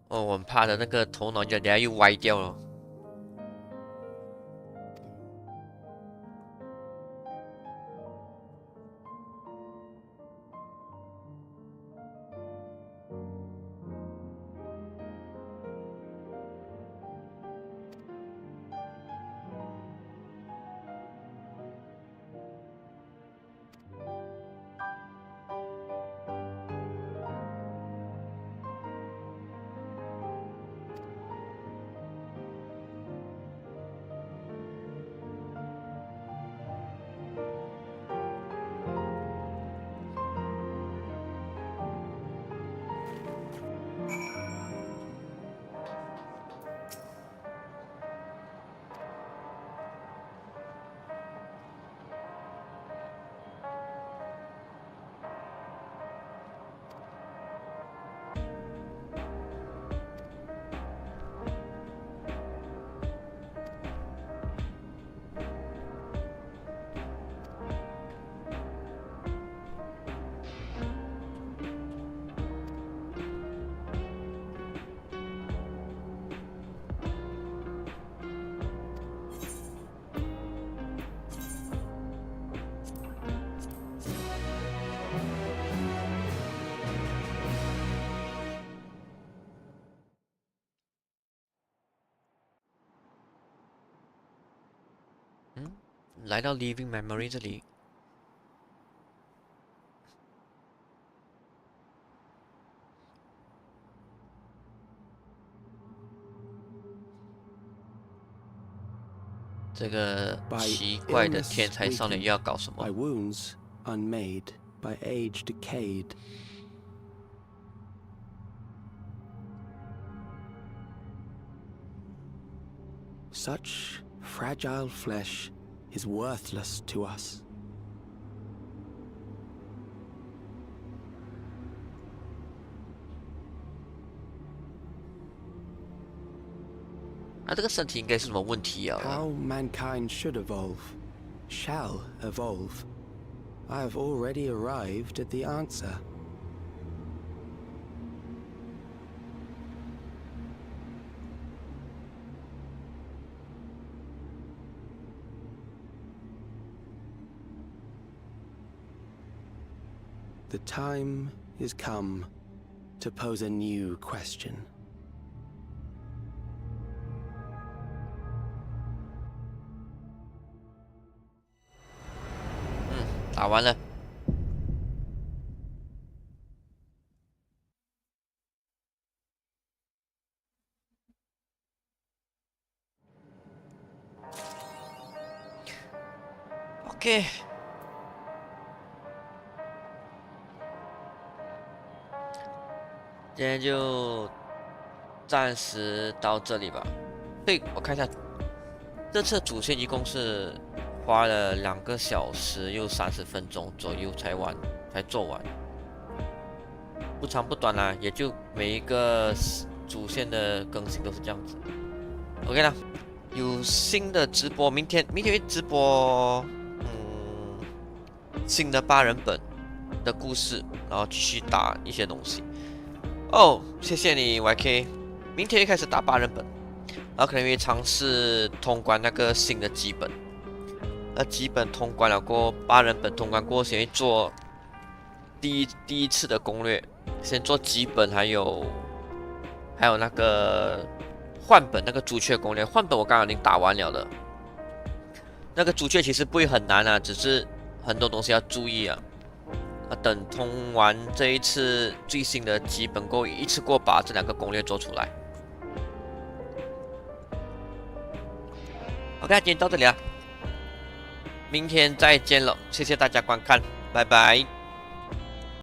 我很怕的那个头脑等下又歪掉了。来到 Living Memory 这里，这个奇怪的天才少年又要搞什么？ By wounds unmade, by age decayed. Such fragile flesh is worthless to us. 这个身体应该是什么问题啊？ How mankind should evolve, shall evolve. I have already arrived at the answer. The time is come to pose a new question. 打完了。OK。今天就暂时到这里吧。对，我看一下，这次主线一共是花了2个小时又30分钟左右才做完，不长不短啦，也就每一个主线的更新都是这样子。OK 啦，有新的直播，明天会直播，新的8人本的故事，然后继续打一些东西。哦，谢谢你 YK， 明天会开始打8人本，然后可能会尝试通关那个新的基本。基本通关了过后，8人本通关过后，先会做第一次的攻略，先做基本，还有那个换本那个朱雀攻略。换本我刚刚已经打完了的，那个朱雀其实不会很难啊，只是很多东西要注意啊。等通完这一次最新的基本过后，一次过把这2个攻略做出来。OK， 今天到这里了。明天再见了，谢谢大家观看，拜拜。